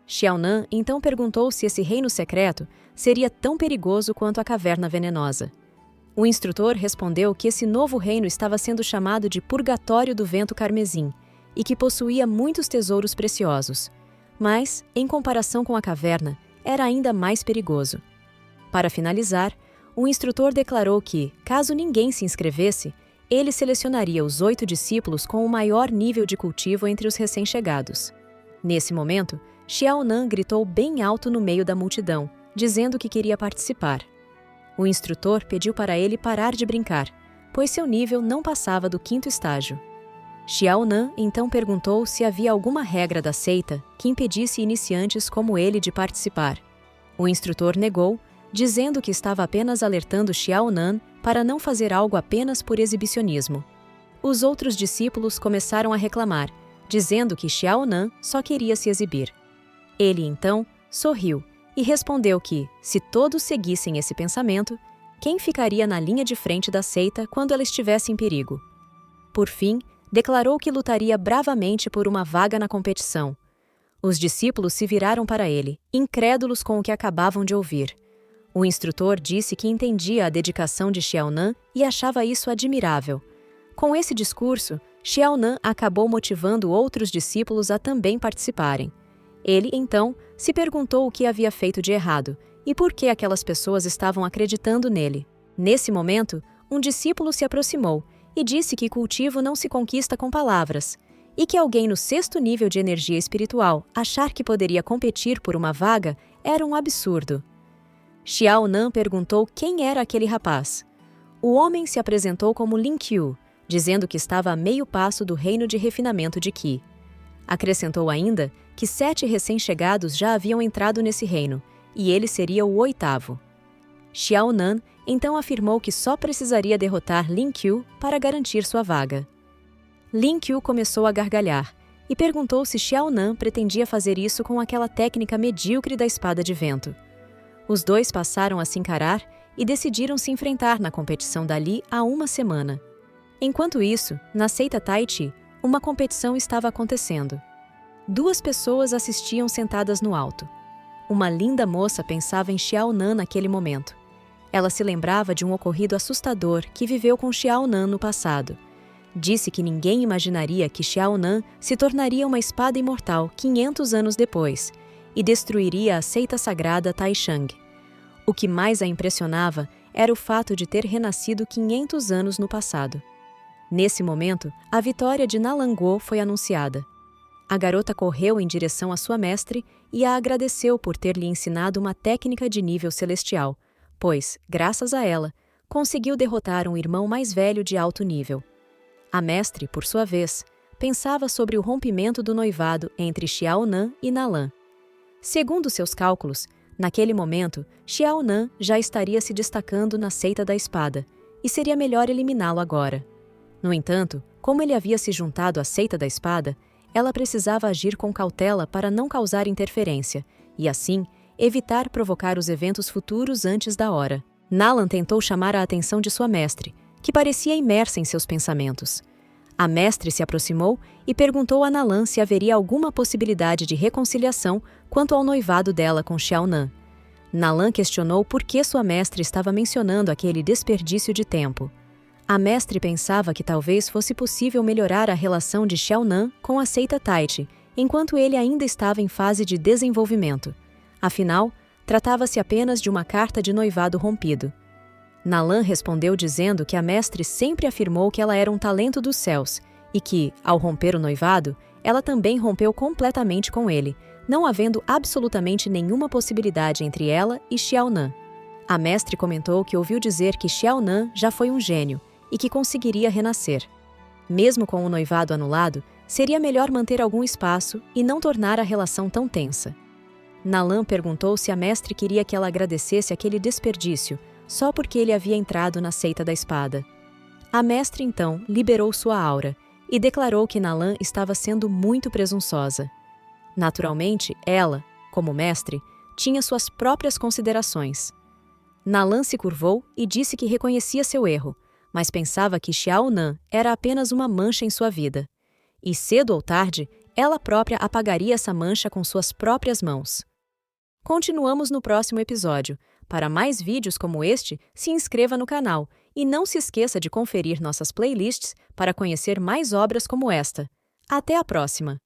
Xiao Nan então perguntou se esse reino secreto seria tão perigoso quanto a caverna venenosa. O instrutor respondeu que esse novo reino estava sendo chamado de Purgatório do Vento Carmesim e que possuía muitos tesouros preciosos. Mas, em comparação com a caverna, era ainda mais perigoso. Para finalizar, o instrutor declarou que, caso ninguém se inscrevesse, ele selecionaria os 8 discípulos com o maior nível de cultivo entre os recém-chegados. Nesse momento, Xiao Nan gritou bem alto no meio da multidão, dizendo que queria participar. O instrutor pediu para ele parar de brincar, pois seu nível não passava do 5º estágio. Xiao Nan então perguntou se havia alguma regra da seita que impedisse iniciantes como ele de participar. O instrutor negou, dizendo que estava apenas alertando Xiao Nan para não fazer algo apenas por exibicionismo. Os outros discípulos começaram a reclamar, dizendo que Xiao Nan só queria se exibir. Ele então sorriu e respondeu que, se todos seguissem esse pensamento, quem ficaria na linha de frente da seita quando ela estivesse em perigo? Por fim, declarou que lutaria bravamente por uma vaga na competição. Os discípulos se viraram para ele, incrédulos com o que acabavam de ouvir. O instrutor disse que entendia a dedicação de Xiao Nan e achava isso admirável. Com esse discurso, Xiao Nan acabou motivando outros discípulos a também participarem. Ele, então, se perguntou o que havia feito de errado e por que aquelas pessoas estavam acreditando nele. Nesse momento, um discípulo se aproximou e disse que cultivo não se conquista com palavras, e que alguém no 6º nível de energia espiritual achar que poderia competir por uma vaga era um absurdo. Xiao Nan perguntou quem era aquele rapaz. O homem se apresentou como Lin Qiu, dizendo que estava a meio passo do reino de refinamento de Qi. Acrescentou ainda que 7 recém-chegados já haviam entrado nesse reino, e ele seria o 8º. Xiao Nan então afirmou que só precisaria derrotar Lin Qiu para garantir sua vaga. Lin Qiu começou a gargalhar e perguntou se Xiao Nan pretendia fazer isso com aquela técnica medíocre da espada de vento. Os dois passaram a se encarar e decidiram se enfrentar na competição dali a uma semana. Enquanto isso, na seita Tai Chi, uma competição estava acontecendo. 2 pessoas assistiam sentadas no alto. Uma linda moça pensava em Xiao Nan naquele momento. Ela se lembrava de um ocorrido assustador que viveu com Xiao Nan no passado. Disse que ninguém imaginaria que Xiao Nan se tornaria uma espada imortal 500 anos depois e destruiria a seita sagrada Taishang. O que mais a impressionava era o fato de ter renascido 500 anos no passado. Nesse momento, a vitória de Nalanguo foi anunciada. A garota correu em direção à sua mestre e a agradeceu por ter lhe ensinado uma técnica de nível celestial, pois, graças a ela, conseguiu derrotar um irmão mais velho de alto nível. A mestre, por sua vez, pensava sobre o rompimento do noivado entre Xiao Nan e Nalan. Segundo seus cálculos, naquele momento, Xiao Nan já estaria se destacando na seita da espada, e seria melhor eliminá-lo agora. No entanto, como ele havia se juntado à seita da espada, ela precisava agir com cautela para não causar interferência, e assim, evitar provocar os eventos futuros antes da hora. Nalan tentou chamar a atenção de sua mestre, que parecia imersa em seus pensamentos. A mestre se aproximou e perguntou a Nalan se haveria alguma possibilidade de reconciliação quanto ao noivado dela com Xiao Nan. Nalan questionou por que sua mestre estava mencionando aquele desperdício de tempo. A mestre pensava que talvez fosse possível melhorar a relação de Xiao Nan com a seita Tai Chi, enquanto ele ainda estava em fase de desenvolvimento. Afinal, tratava-se apenas de uma carta de noivado rompido. Nalan respondeu dizendo que a mestre sempre afirmou que ela era um talento dos céus e que, ao romper o noivado, ela também rompeu completamente com ele, não havendo absolutamente nenhuma possibilidade entre ela e Xiaonan. A mestre comentou que ouviu dizer que Xiaonan já foi um gênio e que conseguiria renascer. Mesmo com o noivado anulado, seria melhor manter algum espaço e não tornar a relação tão tensa. Nalan perguntou se a mestre queria que ela agradecesse aquele desperdício só porque ele havia entrado na seita da espada. A mestre, então, liberou sua aura e declarou que Nalan estava sendo muito presunçosa. Naturalmente, ela, como mestre, tinha suas próprias considerações. Nalan se curvou e disse que reconhecia seu erro, mas pensava que Xiaonan era apenas uma mancha em sua vida. E cedo ou tarde, ela própria apagaria essa mancha com suas próprias mãos. Continuamos no próximo episódio. Para mais vídeos como este, se inscreva no canal e não se esqueça de conferir nossas playlists para conhecer mais obras como esta. Até a próxima!